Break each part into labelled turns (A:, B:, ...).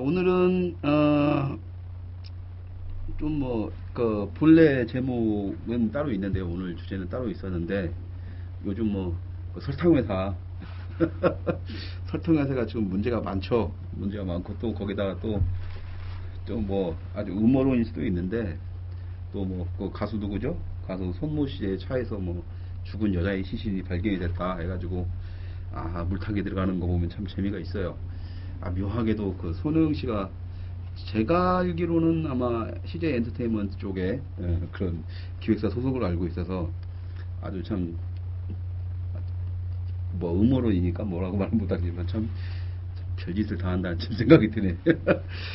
A: 오늘은 좀 그 본래 제목은 따로 있는데요. 오늘 주제는 따로 있었는데 요즘 그 설탕회사 설탕회사가 지금 문제가 많죠. 문제가 많고 또 거기다가 또 좀 아주 음모론일 수도 있는데 또 그 가수 누구죠? 가수 손모 씨의 차에서 죽은 여자의 시신이 발견이 됐다 해가지고 물타기 들어가는 거 보면 참 재미가 있어요. 묘하게도 그 손흥 씨가 제가 알기로는 아마 CJ 엔터테인먼트 쪽에 그런 기획사 소속으로 알고 있어서 아주 참 음모론이니까 뭐라고 말은 못하지만 참 별짓을 다 한다는 참 생각이 드네.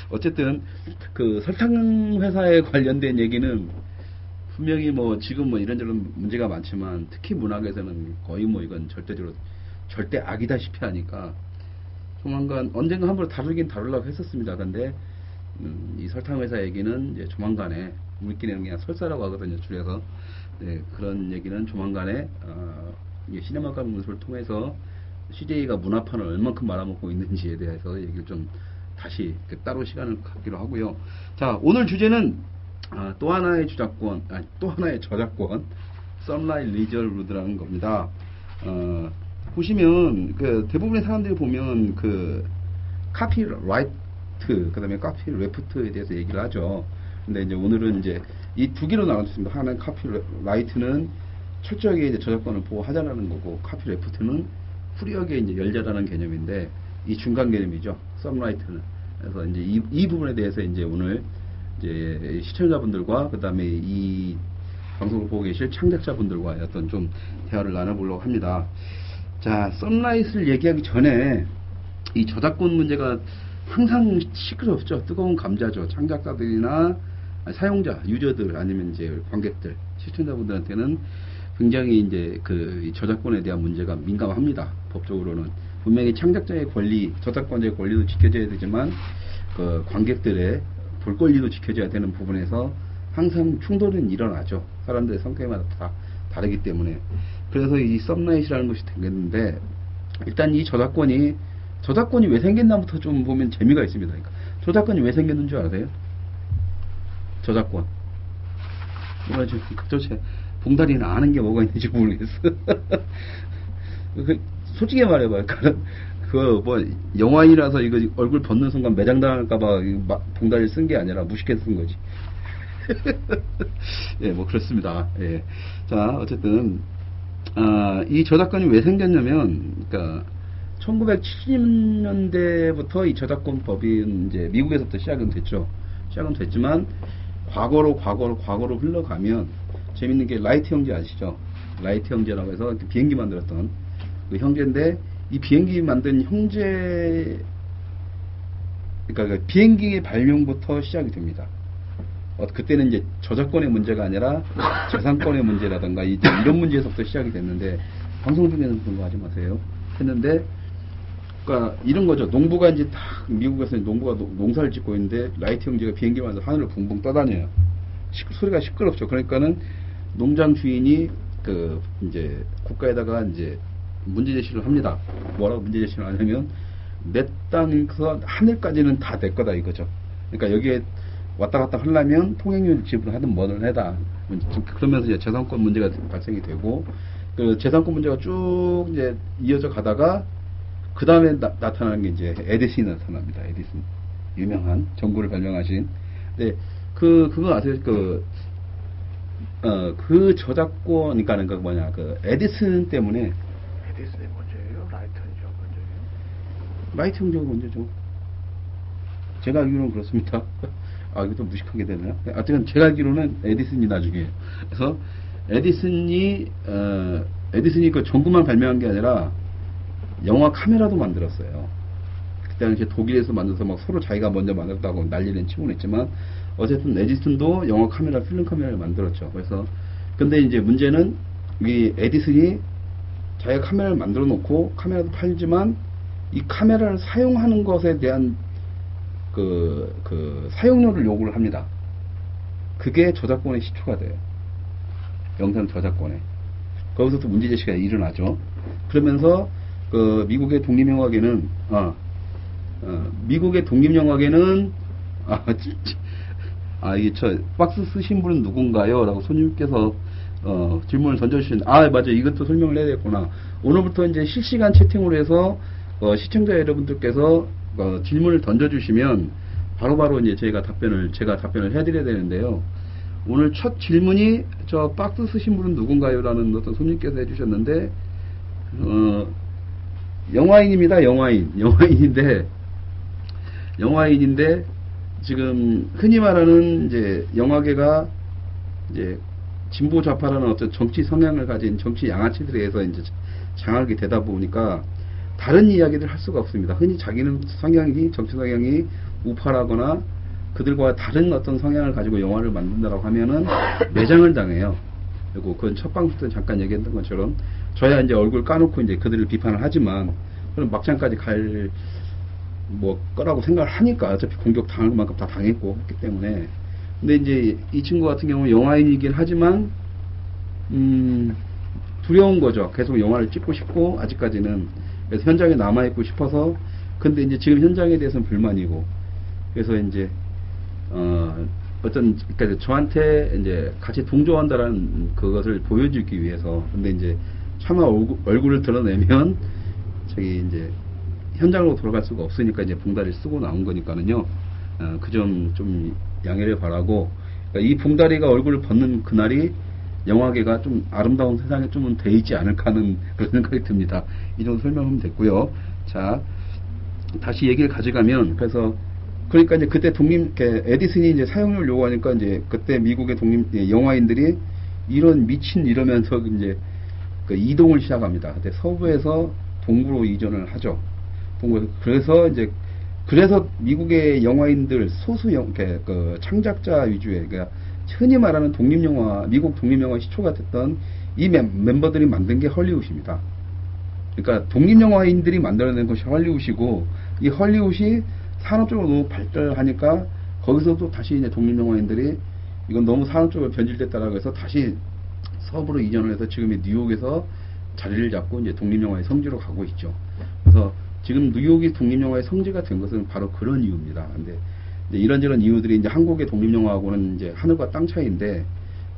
A: 어쨌든 그 설탕 회사에 관련된 얘기는 분명히 지금 이런저런 문제가 많지만 특히 문학에서는 거의 이건 절대 악이다시피 하니까 조만간 언젠가 한번 다루긴 다루려고 했었습니다. 근데 이 설탕 회사 얘기는 이제 조만간에, 우리끼리는 그냥 설사라고 하거든요, 줄여서. 네, 그런 얘기는 조만간에 시네마가 문서를 통해서 CJ가 문화판을 얼만큼 말아먹고 있는지에 대해서 얘기를 좀 다시 따로 시간을 갖기로 하고요. 자, 오늘 주제는 또 하나의 또 하나의 저작권, 썸라이트 리저브드라는 겁니다. 보시면 대부분의 사람들이 보면 카피라이트, 그 다음에 카피레프트에 대해서 얘기를 하죠. 근데 이제 오늘은 이제 이 두 개로 나눠졌습니다. 하나는 카피라이트는 철저하게 이제 저작권을 보호하자라는 거고, 카피레프트는 프리하게 이제 열자라는 개념인데, 이 중간 개념이죠. 썸라이트는. 그래서 이제 이 부분에 대해서 이제 오늘 이제 시청자분들과 그 다음에 이 방송을 보고 계실 창작자분들과 어떤 좀 대화를 나눠보려고 합니다. 자, 썸라이트를 얘기하기 전에 이 저작권 문제가 항상 시끄럽죠. 뜨거운 감자죠. 창작자들이나 사용자, 유저들, 아니면 이제 관객들, 시청자분들한테는 굉장히 이제 이 저작권에 대한 문제가 민감합니다. 법적으로는. 분명히 창작자의 권리, 저작권자의 권리도 지켜져야 되지만, 관객들의 볼 권리도 지켜져야 되는 부분에서 항상 충돌은 일어나죠. 사람들의 성격마다 다 다르기 때문에. 그래서 이 썸라이트라는 것이 생겼는데, 일단 이 저작권이 왜 생겼나부터 좀 보면 재미가 있습니다. 그러니까 저작권이 왜 생겼는 줄 아세요? 저작권. 도대체 봉다리는 아는 게 뭐가 있는지 모르겠어. 솔직히 말해봐요. 영화인이라서 이거 얼굴 벗는 순간 매장당할까봐 봉다리를 쓴 게 아니라 무식해서 쓴 거지. 예, 그렇습니다. 예. 자, 어쨌든, 이 저작권이 왜 생겼냐면, 1970년대부터 이 저작권법이 이제 미국에서부터 시작은 됐죠. 시작은 됐지만, 과거로 흘러가면, 재밌는 게 라이트 형제 아시죠? 라이트 형제라고 해서 비행기 만들었던 그 형제인데, 이 비행기 만든 형제, 그러니까 비행기의 발명부터 시작이 됩니다. 그때는 이제 저작권의 문제가 아니라 재산권의 문제라든가 이런 문제에서부터 시작이 됐는데, 방송 중에는 그런 거 하지 마세요. 했는데, 이런 거죠. 농부가 이제 미국에서 농부가 농사를 짓고 있는데, 라이트 형제가 비행기 만들어서 하늘을 붕붕 떠다녀요. 소리가 시끄럽죠. 그러니까는 농장 주인이 이제 국가에다가 이제 문제 제시를 합니다. 뭐라고 문제 제시를 하냐면, 내 땅에서 하늘까지는 다 내 거다 이거죠. 그러니까 여기에 왔다 갔다 하려면 통행료 지불하든 뭐든 해다. 그러면서 이제 재산권 문제가 발생이 되고, 그 재산권 문제가 쭉 이제 이어져 가다가 그 다음에 나타나는 게 이제 에디슨이 나타납니다. 에디슨, 유명한 전구를 발명하신. 근데 그거 아세요? 그 저작권, 그러니까 에디슨 때문에.
B: 에디슨이 먼저예요? 라이트 형제가 먼저예요?
A: 라이트 형제가 먼저죠. 제가 알기로는 그렇습니다. 이것도 무식하게 되나요? 하여튼 제가 알기로는 에디슨이 나중에. 그래서 에디슨이 그 전구만 발명한 게 아니라 영화 카메라도 만들었어요. 그때 당시에 독일에서 만들어서 서로 자기가 먼저 만들었다고 난리는 치고는 했지만, 어쨌든 에디슨도 영화 카메라, 필름 카메라를 만들었죠. 그래서 근데 이제 문제는 이 에디슨이 자기가 카메라를 만들어 놓고 카메라도 팔지만, 이 카메라를 사용하는 것에 대한 사용료를 요구를 합니다. 그게 저작권의 시초가 돼요. 영상 저작권에. 거기서 또 문제 제시가 일어나죠. 그러면서 미국의 독립영화계는 미국의 독립영화계는 진짜. 이게 박스 쓰신 분은 누군가요? 라고 손님께서 질문을 던져주신. 맞아. 이것도 설명을 해야 되겠구나. 오늘부터 이제 실시간 채팅으로 해서 시청자 여러분들께서 질문을 던져주시면 바로바로 이제 제가 답변을 해드려야 되는데요. 오늘 첫 질문이 저 박스 쓰신 분은 누군가요? 라는 어떤 손님께서 해주셨는데, 영화인입니다. 영화인인데, 지금 흔히 말하는 이제 영화계가 이제 진보 좌파라는 어떤 정치 성향을 가진 정치 양아치들에 의해서 이제 장악이 되다 보니까 다른 이야기를 할 수가 없습니다. 흔히 자기는 정치 성향이 우파라거나 그들과 다른 어떤 성향을 가지고 영화를 만든다라고 하면은 매장을 당해요. 그리고 그건 첫 방송 때 잠깐 얘기했던 것처럼 저야 이제 얼굴 까놓고 이제 그들을 비판을 하지만 그럼 막장까지 갈 거라고 생각을 하니까 어차피 공격 당할 만큼 다 당했고 했기 때문에. 근데 이제 이 친구 같은 경우는 영화인이긴 하지만 두려운 거죠. 계속 영화를 찍고 싶고 아직까지는. 그래서 현장에 남아있고 싶어서. 근데 이제 지금 현장에 대해서는 불만이고. 그래서 이제 그러니까 저한테 이제 같이 동조한다라는 그것을 보여주기 위해서. 근데 이제 차마 얼굴을 드러내면 저기 이제 현장으로 돌아갈 수가 없으니까 이제 봉다리를 쓰고 나온 거니까는요. 그 점 좀 양해를 바라고. 그러니까 이 봉다리가 얼굴을 벗는 그날이 영화계가 좀 아름다운 세상에 좀 돼 있지 않을까 하는 그런 생각이 듭니다. 이 정도 설명하면 됐고요. 자, 다시 얘기를 가져가면, 그러니까 이제 그때 에디슨이 이제 사용료를 요구하니까 이제 그때 미국의 영화인들이 이런 미친 이러면서 이제 그 이동을 시작합니다. 그때 서부에서 동부로 이전을 하죠. 그래서 미국의 영화인들 그 창작자 위주의, 그러니까 흔히 말하는 미국 독립영화 시초가 됐던 이 멤버들이 만든 게 헐리우드입니다. 그러니까 독립영화인들이 만들어낸 것이 헐리우드이고, 이 헐리우드이 산업적으로 너무 발달하니까 거기서 또 다시 이제 독립영화인들이 이건 너무 산업적으로 변질됐다라고 해서 다시 서부로 이전을 해서 지금의 뉴욕에서 자리를 잡고 이제 독립영화의 성지로 가고 있죠. 그래서 지금 뉴욕이 독립영화의 성지가 된 것은 바로 그런 이유입니다. 근데 이런저런 이유들이 이제 한국의 독립영화하고는 이제 하늘과 땅 차이인데,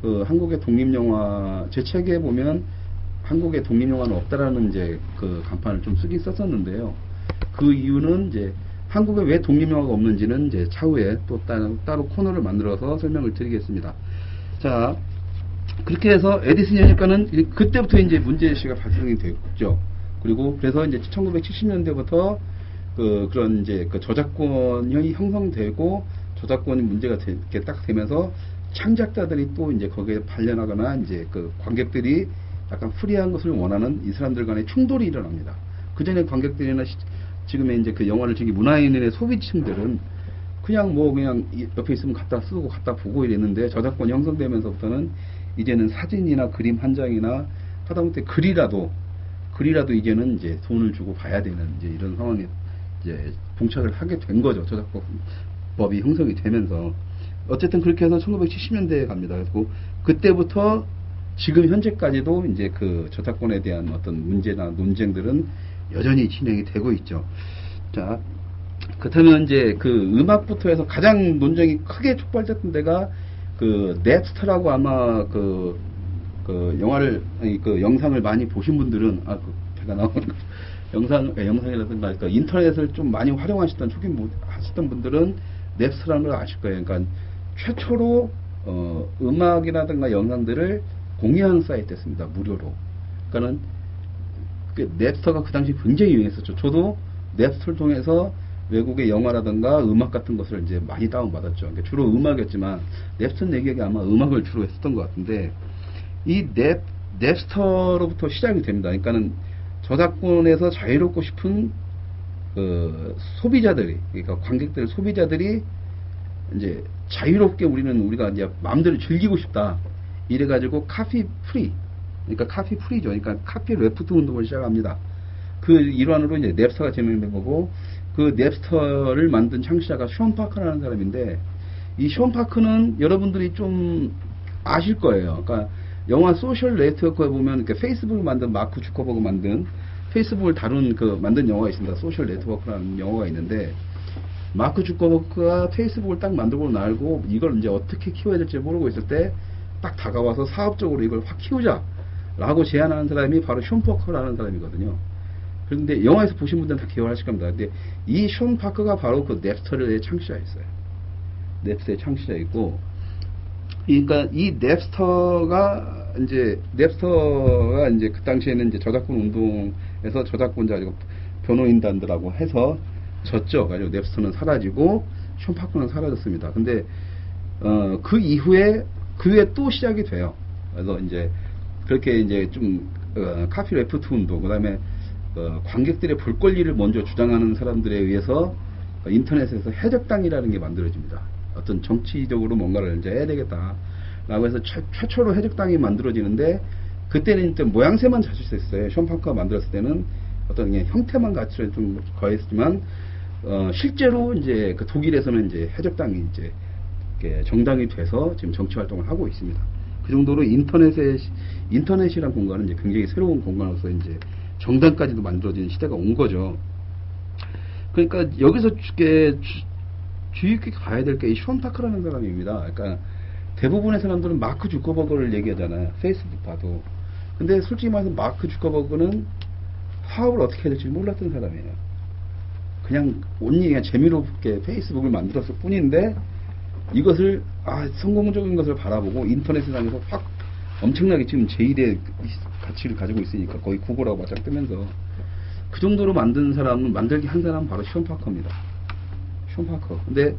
A: 한국의 독립영화, 제 책에 보면 한국의 독립영화는 없다라는 이제 그 간판을 좀 쓰긴 썼었는데요. 그 이유는 이제 한국에 왜 독립영화가 없는지는 이제 차후에 또 따로 코너를 만들어서 설명을 드리겠습니다. 자, 그렇게 해서 에디슨 연입가는 그때부터 이제 문제의식가 발생이 됐죠. 그리고 그래서 이제 1970년대부터 그런 이제 그 저작권이 형성되고 저작권이 문제가 이렇게 딱 되면서 창작자들이 또 이제 거기에 발려나거나 이제 그 관객들이 약간 프리한 것을 원하는 이 사람들 간의 충돌이 일어납니다. 그 전에 관객들이나 지금의 이제 그 영화를 즐기 문화인의 소비층들은 그냥 옆에 있으면 갖다 쓰고 갖다 보고 이랬는데, 저작권이 형성되면서부터는 이제는 사진이나 그림 한 장이나 하다못해 글이라도 이제는 이제 돈을 주고 봐야 되는 이제 이런 상황에 이제 봉착을 하게 된 거죠. 저작권법이 형성이 되면서. 어쨌든 그렇게 해서 1970년대에 갑니다. 그리고 그때부터 지금 현재까지도 이제 그 저작권에 대한 어떤 문제나 논쟁들은 여전히 진행이 되고 있죠. 자, 그렇다면 이제 그 음악부터 해서 가장 논쟁이 크게 촉발됐던 데가 그 넵스터라고 아마 그 영상을 많이 보신 분들은 제가 나오는 영상이라든가 그 인터넷을 좀 많이 활용하시던 하셨던 분들은 넵스터라는 걸 아실 거예요. 그러니까 최초로 음악이라든가 영상들을 공유하는 사이트였습니다. 무료로. 그러니까는 넵스터가 그 당시 굉장히 유행했었죠. 저도 넵스터를 통해서 외국의 영화라든가 음악 같은 것을 이제 많이 다운받았죠. 그러니까 주로 음악이었지만 넵스터 내 기억에 아마 음악을 주로 했었던 것 같은데, 이 넵스터로부터 시작이 됩니다. 그러니까는 저작권에서 자유롭고 싶은 그 소비자들이, 그러니까 관객들 소비자들이 이제 자유롭게 우리가 이제 마음대로 즐기고 싶다. 이래가지고 카피 프리, 그러니까 카피 프리죠. 그러니까 카피 레프트 운동을 시작합니다. 그 일환으로 이제 넵스터가 제명된 거고, 그 넵스터를 만든 창시자가 션 파커라는 사람인데, 이 션 파커는 여러분들이 좀 아실 거예요. 그러니까 영화 소셜 네트워크에 보면 페이스북을 만든 마크 주커버그 만든 페이스북을 다룬 만든 영화가 있습니다. 소셜 네트워크라는 영화가 있는데, 마크 주커버그가 페이스북을 딱 만들고 나고 이걸 이제 어떻게 키워야 될지 모르고 있을 때 딱 다가와서 사업적으로 이걸 확 키우자 라고 제안하는 사람이 바로 숀 파커라는 사람이거든요. 그런데 영화에서 보신 분들은 다 기억하실 겁니다. 근데 이 숀 파커가 바로 그 넵스터의 창시자였어요. 넵스터의 창시자이고, 그러니까 이 넵스터가 이제 그 당시에는 이제 저작권 운동에서 저작권자 변호인단들하고 해서 졌죠. 가지고 넵스터는 사라지고 숀 파커는 사라졌습니다. 근데 그 이후에 또 시작이 돼요. 그래서 이제 그렇게 이제 좀 카피 레프트 운동, 그다음에 관객들의 볼 권리를 먼저 주장하는 사람들에 의해서 인터넷에서 해적당이라는 게 만들어집니다. 어떤 정치적으로 뭔가를 이제 해야 되겠다라고 해서 최초로 해적당이 만들어지는데, 그때는 이제 모양새만 자칫했어요. 숀 파커가 만들었을 때는 어떤 그냥 형태만 같이 좀 거했지만, 실제로 이제 그 독일에서는 이제 해적당이 이제 정당이 돼서 지금 정치 활동을 하고 있습니다. 그 정도로 인터넷이란 공간은 이제 굉장히 새로운 공간으로서 이제 정당까지도 만들어지는 시대가 온 거죠. 그러니까 여기서 주의 깊게 봐야 될 게 이 숀 파커라는 사람입니다. 그러니까 대부분의 사람들은 마크 주커버그를 얘기하잖아요. 페이스북 봐도. 근데 솔직히 말해서 마크 주커버그는 사업을 어떻게 해야 될지 몰랐던 사람이에요. 그냥 재미롭게 페이스북을 만들었을 뿐인데, 이것을 성공적인 것을 바라보고 인터넷상에서 확 엄청나게 지금 제1의 가치를 가지고 있으니까 거의 구글하고 맞짱 뜨면서 그 정도로 만들게 한 사람은 바로 숀 파커입니다. 숀 파커. 근데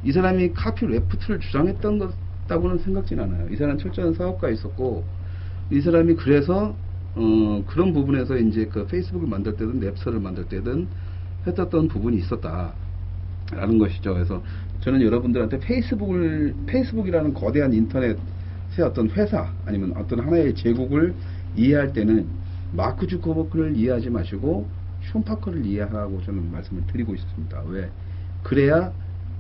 A: 이 사람이 카피 레프트를 주장했던 것다고는 생각진 않아요. 이 사람은 철저한 사업가 있었고, 이 사람이 그래서 그런 부분에서 이제 그 페이스북을 만들 때든 넵스터를 만들 때든 했었던 부분이 있었다라는 것이죠. 그래서 저는 여러분들한테 페이스북이라는 거대한 인터넷의 어떤 회사 아니면 어떤 하나의 제국을 이해할 때는 마크 주커버그를 이해하지 마시고 숀 파커를 이해하라고 저는 말씀을 드리고 있습니다. 왜? 그래야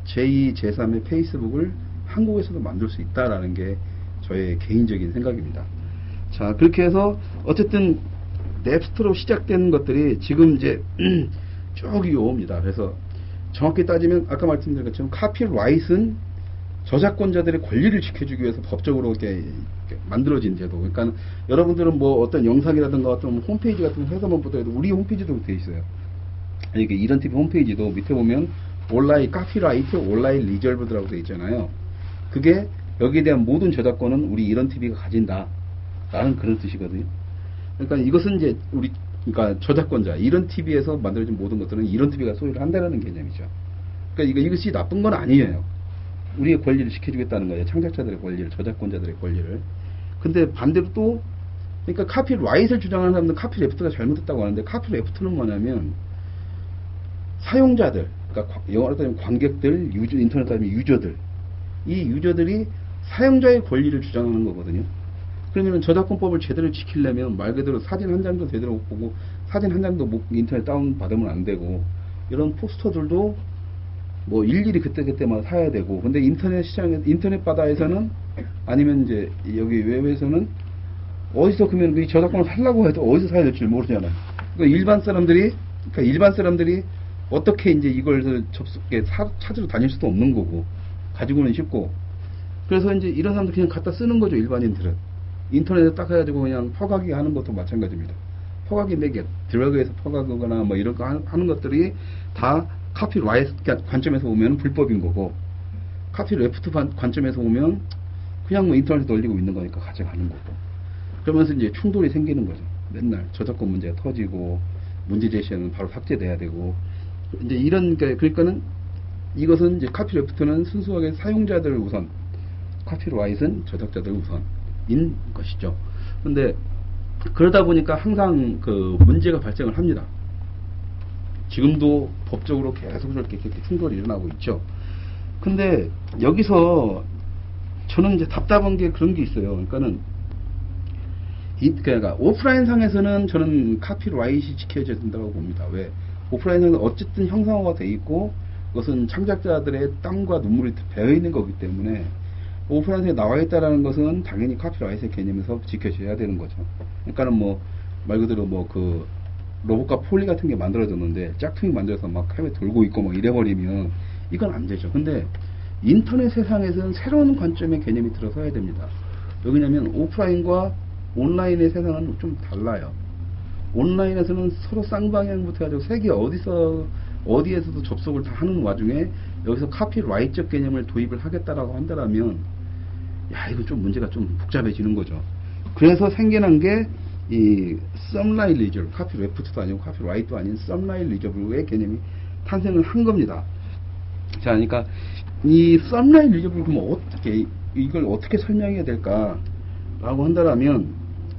A: 제2, 제3의 페이스북을 한국에서도 만들 수 있다라는 게 저의 개인적인 생각입니다. 자, 그렇게 해서 어쨌든 넵스터로 시작된 것들이 지금 이제 쭉 이어옵니다. 그래서 정확히 따지면 아까 말씀드린 것처럼 카피라이트는 저작권자들의 권리를 지켜주기 위해서 법적으로 이렇게 만들어진 제도. 그러니까 여러분들은 뭐 어떤 영상이라든가 어떤 홈페이지 같은 거 해서만 보더라도 우리 홈페이지도 되어 있어요. 이게 이런 TV 홈페이지도 밑에 보면 온라인 카피라이트, 온라인 리저브드라고 되어 있잖아요. 그게 여기에 대한 모든 저작권은 우리 이런 TV가 가진다. 라는 그런 뜻이거든요. 그러니까 이것은 이제 그러니까 저작권자, 이런 TV에서 만들어진 모든 것들은 이런 TV가 소유를 한다는 개념이죠. 그러니까 이것이 나쁜 건 아니에요. 우리의 권리를 지켜주겠다는 거예요. 창작자들의 권리를, 저작권자들의 권리를. 근데 반대로 또, 그러니까 카피라이트를 주장하는 사람들은 카피레프트가 잘못했다고 하는데, 카피레프트는 뭐냐면, 사용자들, 그러니까 영어로 따지면 관객들, 인터넷 따지면 유저들, 이 유저들이 사용자의 권리를 주장하는 거거든요. 그러면 저작권법을 제대로 지키려면 말 그대로 사진 한 장도 제대로 못 보고, 사진 한 장도 인터넷 다운 받으면 안 되고, 이런 포스터들도 뭐 일일이 그때마다 사야 되고, 근데 인터넷 바다에서는, 아니면 이제 여기 외부에서는 어디서 그러면 이 저작권을 살라고 해도 어디서 사야 될지 모르잖아요. 그러니까 일반 사람들이 어떻게 이제 이걸 찾으러 다닐 수도 없는 거고, 가지고는 쉽고, 그래서 이제 이런 사람들 그냥 갖다 쓰는 거죠, 일반인들은. 인터넷에 딱 해가지고 그냥 퍼가기 하는 것도 마찬가지입니다. 퍼가기 매개, 드러그에서 퍼가거나 뭐 이런 거 하는 것들이 다 카피라이트 관점에서 보면 불법인 거고, 카피레프트 관점에서 보면 그냥 뭐 인터넷에 올리고 있는 거니까 가져가는 거고, 그러면서 이제 충돌이 생기는 거죠. 맨날 저작권 문제가 터지고, 문제 제시하면 바로 삭제돼야 되고, 이제 그러니까는 이것은 이제 카피레프트는 순수하게 사용자들 우선, 카피라이트는 저작자들 우선인 것이죠. 근데 그러다 보니까 항상 그 문제가 발생을 합니다. 지금도 법적으로 계속 그렇게 충돌이 일어나고 있죠. 근데 여기서 저는 이제 답답한 게 그런 게 있어요. 그러니까 오프라인 상에서는 저는 카피라이트이 지켜져야 된다고 봅니다. 왜? 오프라인 상에는 어쨌든 형상화가 돼 있고, 그것은 창작자들의 땀과 눈물이 배어 있는 거기 때문에 오프라인에 나와 있다라는 것은 당연히 카피라이트의 개념에서 지켜져야 되는 거죠. 그러니까는 뭐 말 그대로 뭐 로봇과 폴리 같은 게 만들어졌는데 짝퉁이 만들어서 막 해외 돌고 있고 막 이래버리면 이건 안 되죠. 근데 인터넷 세상에서는 새로운 관점의 개념이 들어서야 됩니다. 왜냐면 오프라인과 온라인의 세상은 좀 달라요. 온라인에서는 서로 쌍방향부터 해가지고 세계 어디에서도 접속을 다 하는 와중에 여기서 카피라이트적 개념을 도입을 하겠다라고 한다면 야, 이거 좀 문제가 좀 복잡해지는 거죠. 그래서 생겨난 게 이 썸라이트 리저블, 카피 레프트도 아니고 카피라이트도 아닌 썸라이트 리저블의 개념이 탄생을 한 겁니다. 자, 그러니까 이 썸라이트 리저블 그럼 이걸 어떻게 설명해야 될까라고 한다면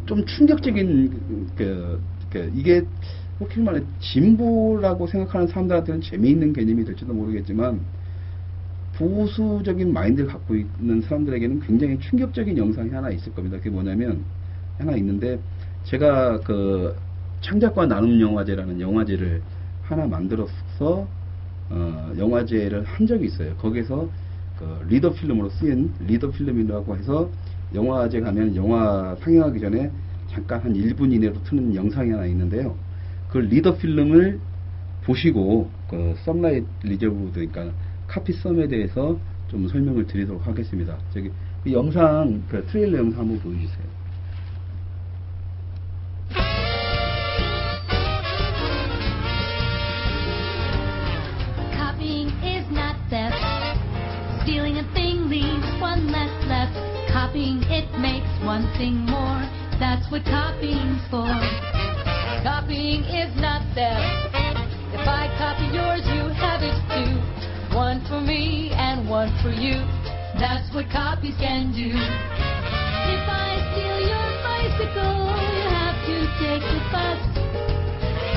A: 좀 충격적인 이게 혹시 말해 진보라고 생각하는 사람들한테는 재미있는 개념이 될지도 모르겠지만 보수적인 마인드를 갖고 있는 사람들에게는 굉장히 충격적인 영상이 하나 있을 겁니다. 그게 뭐냐면 하나 있는데 제가 그 창작과 나눔 영화제라는 영화제를 하나 만들어서 영화제를 한 적이 있어요. 거기서 그 리더 필름으로 쓰인 리더 필름이라고 해서 영화제 가면 영화 상영하기 전에 잠깐 한 1분 이내로 트는 영상이 하나 있는데요. 그 리더 필름을 보시고 그 썸라이트 리저브드, 그러니까 카피 썸에 대해서 좀 설명을 드리도록 하겠습니다. 저기 그 영상, 그 트레일러 영상 한번 보여주세요.
C: Copying is not theft. Stealing a thing leaves one less left. Copying it makes one thing more. That's what copying's for. Copying is not theft. If I copy yours, you have it too. One for me and one for you. That's what copies can do. If I steal your bicycle, you have to take the bus.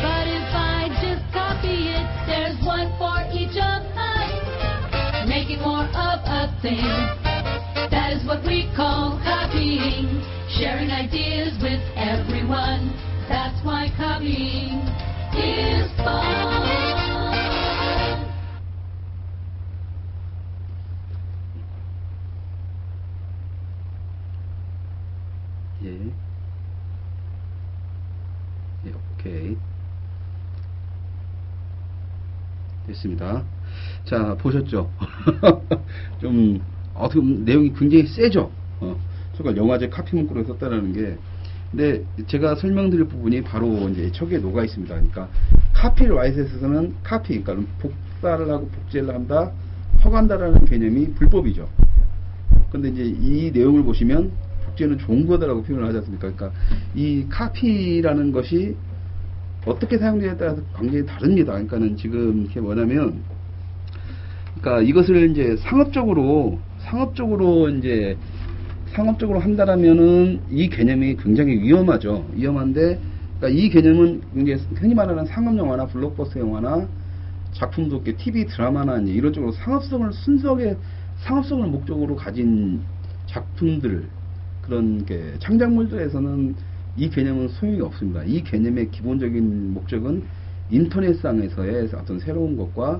C: But if I just copy it, there's one for each of us. Making more of a thing. That is what we call copying. Sharing ideas with everyone. That's why copying is fun.
A: 오케이. 됐습니다. 자, 보셨죠? 좀, 어떻게 보면 내용이 굉장히 세죠? 정말 영화제 카피 문구를 썼다는 게. 근데 제가 설명드릴 부분이 바로 이제 척에 녹아 있습니다. 그러니까, 카피라이트에서는 카피, 그러니까 복사를 하고 복제를 한다, 허간다라는 개념이 불법이죠. 근데 이제 이 내용을 보시면, 복제는 좋은 거다라고 표현을 하지 않습니까? 그러니까, 이 카피라는 것이 어떻게 사용되냐에 따라서 굉장히 다릅니다. 그러니까는 지금 이게 뭐냐면, 그러니까 이것을 이제 상업적으로 한다라면은 이 개념이 굉장히 위험하죠. 위험한데, 그러니까 이 개념은 이제 흔히 말하는 상업 영화나 블록버스터 영화나 작품도 이렇게 TV 드라마나 이런 쪽으로 순수하게 상업성을 목적으로 가진 작품들, 그런 게 창작물들에서는 이 개념은 소용이 없습니다. 이 개념의 기본적인 목적은 인터넷상에서의 어떤 새로운 것과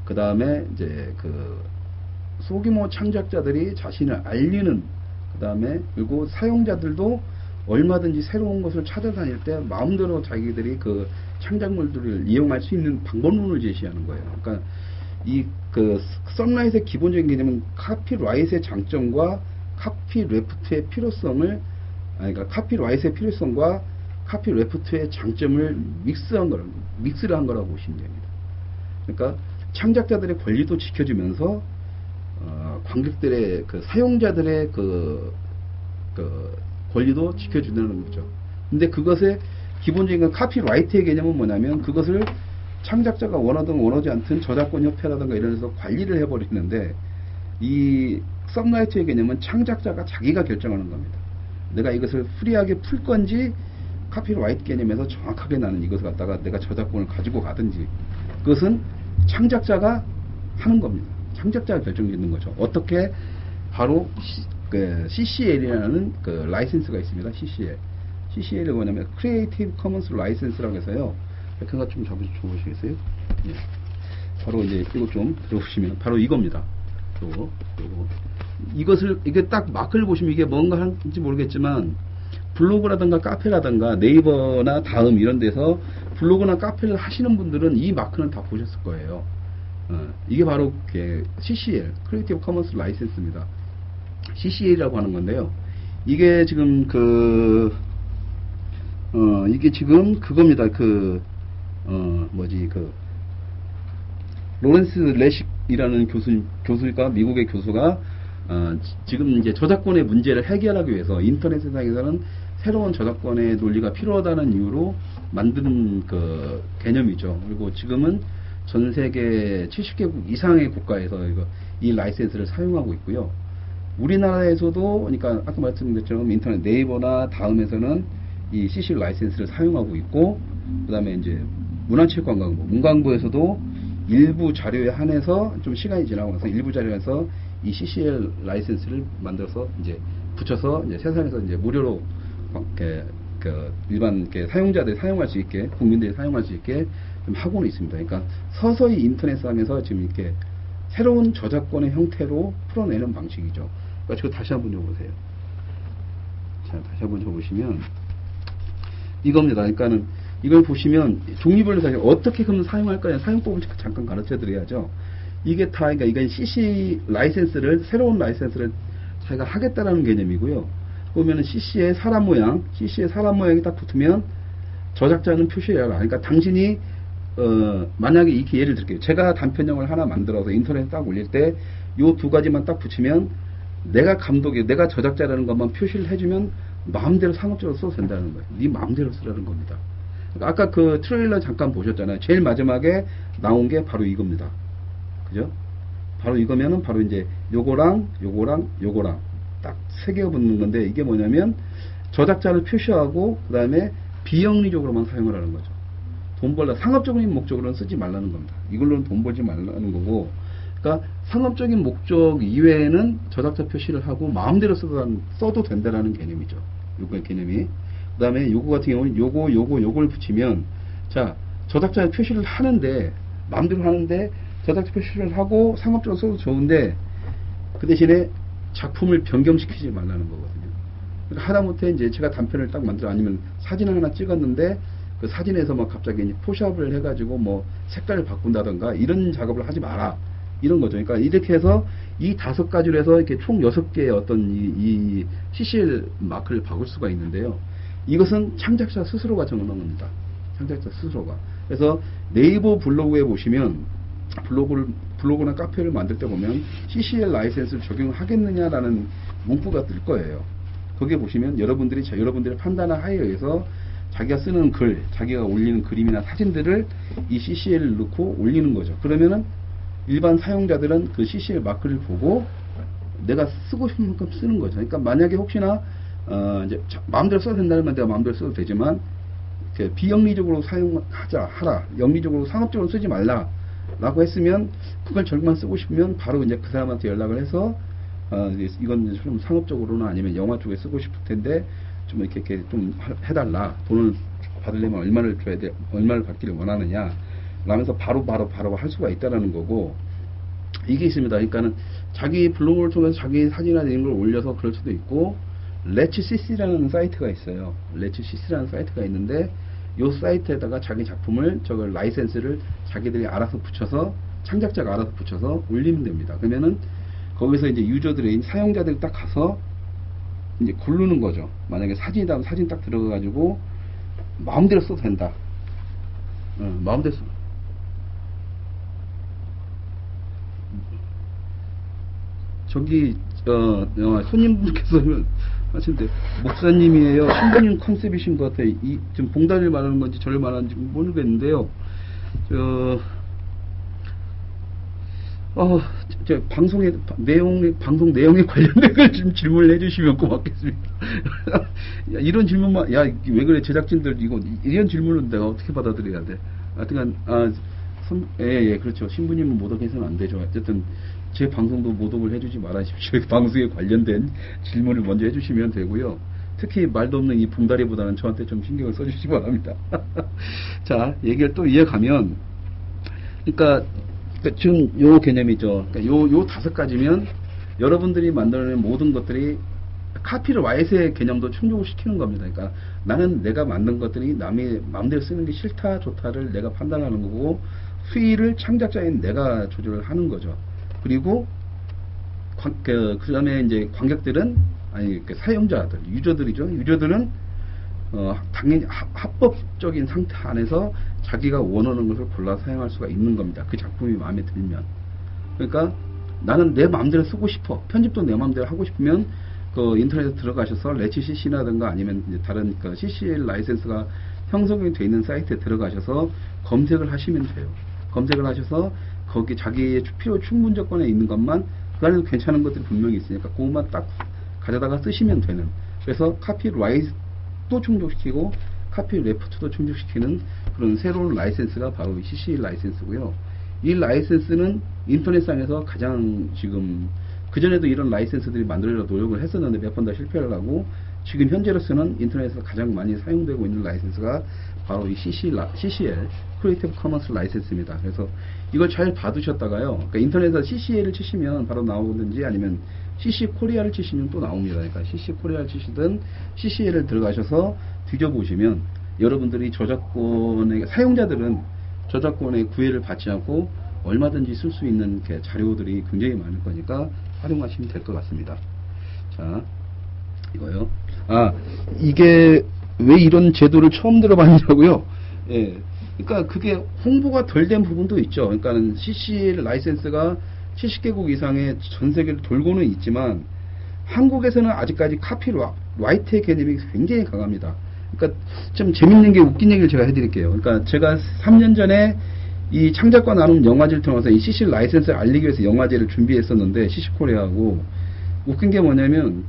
A: 그 다음에 이제 그 소규모 창작자들이 자신을 알리는, 그 다음에 그리고 사용자들도 얼마든지 새로운 것을 찾아다닐 때 마음대로 자기들이 그 창작물들을 이용할 수 있는 방법론을 제시하는 거예요. 그러니까 이 그 썸라이트의 기본적인 개념은 카피라이트의 장점과 카피레프트의 필요성을, 그러니까 카피라이트의 필요성과 카피레프트의 장점을 믹스를 한 거라고 보시면 됩니다. 그러니까 창작자들의 권리도 지켜주면서 관객들의 그 사용자들의 그 권리도 지켜준다는 거죠. 근데 그것의 기본적인 카피라이트의 개념은 뭐냐면 그것을 창작자가 원하든 원하지 않든 저작권 협회라든가 이런 데서 관리를 해버리는데, 이 썸라이트의 개념은 창작자가 자기가 결정하는 겁니다. 내가 이것을 프리하게 풀 건지 카피라이트 개념에서 정확하게 나는 이것을 갖다가 내가 저작권을 가지고 가든지, 그것은 창작자가 하는 겁니다. 창작자가 결정짓는 거죠. 어떻게? 바로 CCL이라는 그 라이센스가 있습니다. CCL이 뭐냐면 Creative Commons 라이센스라고 해서요. 백화가 좀 줘보시겠어요? 예. 바로 이제 이거 좀 들어보시면 바로 이겁니다. 요거. 이게 딱 마크를 보시면 이게 뭔가 하는지 모르겠지만 블로그라든가 카페라든가 네이버나 다음 이런 데서 블로그나 카페를 하시는 분들은 이 마크는 다 보셨을 거예요. 이게 바로 CCL, 크리에이티브 커먼스 라이센스입니다. CCL이라고 하는 건데요. 이게 지금 이게 지금 그겁니다. 로렌스 레식이라는 교수가, 미국의 교수가, 지금 이제 저작권의 문제를 해결하기 위해서 인터넷 세상에서는 새로운 저작권의 논리가 필요하다는 이유로 만든 개념이죠. 그리고 지금은 전 세계 70개국 이상의 국가에서 이 라이센스를 사용하고 있고요. 우리나라에서도, 그러니까 아까 말씀드렸처럼 인터넷 네이버나 다음에서는 이 CC 라이센스를 사용하고 있고, 그 다음에 이제 문화체육관광부, 문광부에서도 일부 자료에 한해서 좀 시간이 지나고 나서 일부 자료에서 이 CCL 라이센스를 만들어서 이제 붙여서 이제 세상에서 이제 무료로 일반 사용자들이 사용할 수 있게, 국민들이 사용할 수 있게 좀 하고는 있습니다. 그러니까 서서히 인터넷상에서 지금 이렇게 새로운 저작권의 형태로 풀어내는 방식이죠. 그러니까 지금 다시 한번 줘보세요. 자, 다시 한번 줘보시면 이겁니다. 그러니까는 이걸 보시면 종류별로 어떻게 그러면 사용할 거냐, 사용법을 잠깐 가르쳐 드려야죠. 이게 다, 그러니까 이건 CC 라이센스를, 새로운 라이센스를 자기가 하겠다라는 개념이고요. 보면은 CC의 사람 모양이 딱 붙으면 저작자는 표시해라. 그러니까 당신이, 만약에 이렇게 예를 들게요. 제가 단편영을 하나 만들어서 인터넷에 딱 올릴 때, 요 두 가지만 딱 붙이면, 내가 감독이, 내가 저작자라는 것만 표시를 해주면, 마음대로 상업적으로 써도 된다는 거예요. 네 마음대로 쓰라는 겁니다. 아까 그 트레일러 잠깐 보셨잖아요. 제일 마지막에 나온 게 바로 이겁니다. 그죠? 바로 이거면은 바로 이제 요거랑 딱 세 개가 붙는 건데, 이게 뭐냐면 저작자를 표시하고 그 다음에 비영리적으로만 사용을 하는 거죠. 돈 벌다, 상업적인 목적으로는 쓰지 말라는 겁니다. 이걸로는 돈 벌지 말라는 거고, 그러니까 상업적인 목적 이외에는 저작자 표시를 하고 마음대로 써도 된다라는 개념이죠. 요거의 개념이. 그 다음에 요거 같은 경우는 요걸 붙이면, 자, 저작자 표시를 하는데, 마음대로 하는데, 저작자 표시를 하고 상업적으로 써도 좋은데, 그 대신에 작품을 변경시키지 말라는 거거든요. 그러니까 하다못해 이제 제가 단편을 딱 만들어, 아니면 사진을 하나 찍었는데, 그 사진에서 막 갑자기 이제 포샵을 해가지고 뭐 색깔을 바꾼다던가 이런 작업을 하지 마라. 이런 거죠. 그러니까 이렇게 해서 이 5가지로 해서 이렇게 총 6개의 어떤 이 CCL 마크를 바꿀 수가 있는데요. 이것은 창작자 스스로가 정하는 겁니다. 창작자 스스로가. 그래서 네이버 블로그에 보시면 블로그나 카페를 만들 때 보면 CCL 라이센스를 적용하겠느냐라는 문구가 뜰 거예요. 거기에 보시면 여러분들의 판단을 하에 의해서 자기가 쓰는 글, 자기가 올리는 그림이나 사진들을 이 CCL을 넣고 올리는 거죠. 그러면은 일반 사용자들은 그 CCL 마크를 보고 내가 쓰고 싶은 만큼 쓰는 거죠. 그러니까 만약에 혹시나 이제 마음대로 써도 된다면 내가 마음대로 써도 되지만 비영리적으로 하라. 영리적으로 상업적으로 쓰지 말라. 라고 했으면 그걸 저기만 쓰고 싶으면 바로 이제 그 사람한테 연락을 해서 이건 좀 상업적으로나 아니면 영화 쪽에 쓰고 싶을 텐데 좀 이렇게 좀 해달라. 돈을 받으려면 얼마를 받기를 원하느냐. 라면서 바로 할 수가 있다라는 거고, 이게 있습니다. 그러니까는 자기 블로그를 통해서 자기 사진이나 이런 걸 올려서 그럴 수도 있고, 레츠CC라는 사이트가 있어요. 레츠CC라는 사이트가 있는데, 이 사이트에다가 자기 작품을, 저걸 라이센스를 자기들이 알아서 붙여서, 창작자가 알아서 붙여서 올리면 됩니다. 그러면은, 거기서 이제 유저들이, 사용자들이 딱 가서, 이제 고르는 거죠. 만약에 사진이다, 사진 딱 들어가가지고, 마음대로 써도 된다. 마음대로 써. 저기 손님분께서 하시는데 목사님이에요, 신부님 컨셉이신 것 같아요. 지금 봉다리를 말하는 건지 저를 말하는지 모르겠는데요. 저 방송 내용에 관련된 걸 좀 질문을 해주시면 고맙겠습니다. 이런 질문만, 왜 그래 제작진들 이런 질문은 내가 어떻게 받아들여야 돼? 하여튼간 예, 그렇죠. 신부님은 모독해서는 안 되죠. 어쨌든 제 방송도 모독을 해주지 말아주십시오. 방송에 관련된 질문을 먼저 해주시면 되고요. 특히 말도 없는 이 봉다리보다는 저한테 좀 신경을 써주시기 바랍니다. 자, 얘기를 또 이어가면, 그러니까 지금 요 개념이죠. 그러니까 요 5가지면 여러분들이 만들어낸 모든 것들이 카피라이트의 개념도 충족을 시키는 겁니다. 그러니까 나는 내가 만든 것들이 남이 마음대로 쓰는 게 싫다 좋다를 내가 판단하는 거고 수위를 창작자인 내가 조절을 하는 거죠. 그리고 그 다음에 이제 관객들은 아니 그 사용자들 유저들이죠. 유저들은 당연히 합법적인 상태 안에서 자기가 원하는 것을 골라 사용할 수가 있는 겁니다. 그 작품이 마음에 들면. 그러니까 나는 내 마음대로 쓰고 싶어. 편집도 내 마음대로 하고 싶으면 그 인터넷에 들어가셔서 레치 CC라든가 아니면 이제 다른 그 CCL 라이센스가 형성이 되어 있는 사이트에 들어가셔서 검색을 하시면 돼요. 검색을 하셔서 거기 자기의 필요 충분 조건에 있는 것만 그 안에도 괜찮은 것들이 분명히 있으니까 그것만 딱 가져다가 쓰시면 되는. 그래서 카피라이트도 충족시키고 카피레프트도 충족시키는 그런 새로운 라이센스가 바로 CC 라이센스고요. 이 라이센스는 인터넷상에서 가장 지금 그전에도 이런 라이센스들이 만들려고 노력을 했었는데 몇 번 다 실패를 하고 지금 현재로서는 인터넷에서 가장 많이 사용되고 있는 라이센스가 바로 이 CCL 크리에이티브 커먼스 라이센스입니다. 그래서 이걸 잘 봐두셨다가요. 그러니까 인터넷에서 CCL을 치시면 바로 나오든지 아니면 CC 코리아를 치시면 또 나옵니다. 그러니까 CC 코리아를 치시든 CCL을 들어가셔서 뒤져보시면 여러분들이 저작권의 사용자들은 저작권의 구애를 받지 않고 얼마든지 쓸 수 있는 자료들이 굉장히 많을 거니까 활용하시면 될 것 같습니다. 자, 이거요. 이게 왜 이런 제도를 처음 들어봤냐고요? 예. 그러니까 그게 홍보가 덜 된 부분도 있죠. 그러니까 CC 라이센스가 70개국 이상의 전 세계를 돌고는 있지만 한국에서는 아직까지 카피라이트의 개념이 굉장히 강합니다. 그러니까 좀 재밌는 게 웃긴 얘기를 제가 해드릴게요. 그러니까 제가 3년 전에 이 창작과 나눔 영화제를 통해서 이 CC 라이센스를 알리기 위해서 영화제를 준비했었는데 CC 코리아하고 웃긴 게 뭐냐면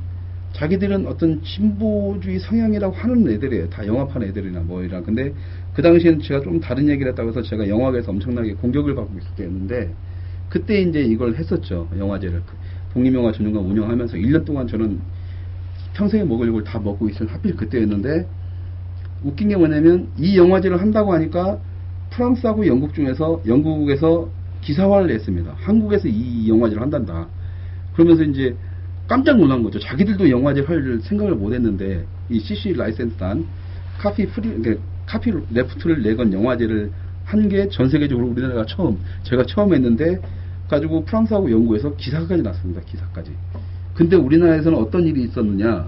A: 자기들은 어떤 진보주의 성향이라고 하는 애들이에요. 다 영화판 애들이나 뭐 이런. 근데 그 당시에는 제가 좀 다른 얘기를 했다고 해서 제가 영화계에서 엄청나게 공격을 받고 있을 때였는데 그때 이제 이걸 했었죠. 영화제를. 독립영화 전용관 운영하면서 1년 동안 저는 평생에 먹을 욕을 다 먹고 있을 하필 그때였는데 웃긴 게 뭐냐면 이 영화제를 한다고 하니까 프랑스하고 영국 중에서 영국에서 기사화를 냈습니다. 한국에서 이 영화제를 한단다. 그러면서 이제 깜짝 놀란 거죠. 자기들도 영화제 할 생각을 못 했는데 이 CC 라이센스단 카피 레프트를 내건 영화제를 한 게 전 세계적으로 우리나라가 제가 처음 했는데 가지고 프랑스하고 영국에서 기사까지 났습니다. 기사까지. 근데 우리나라에서는 어떤 일이 있었느냐?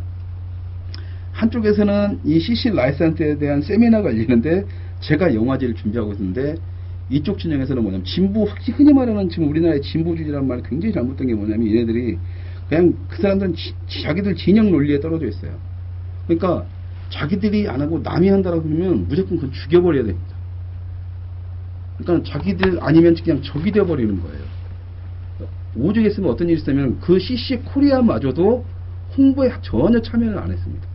A: 한쪽에서는 이 CC 라이센스에 대한 세미나가 열리는데 제가 영화제를 준비하고 있는데 이쪽 진영에서는 뭐냐면 흔히 말하는 지금 우리나라의 진보주의라는 말이 굉장히 잘못된 게 뭐냐면 얘네들이 그냥 그 사람들은 자기들 진영 논리에 떨어져 있어요. 그러니까 자기들이 안 하고 남이 한다라고 그러면 무조건 그건 죽여버려야 됩니다. 그러니까 자기들 아니면 그냥 적이 되어버리는 거예요. 오죽 했으면 어떤 일이 있었냐면 그 CC 코리아마저도 홍보에 전혀 참여를 안 했습니다.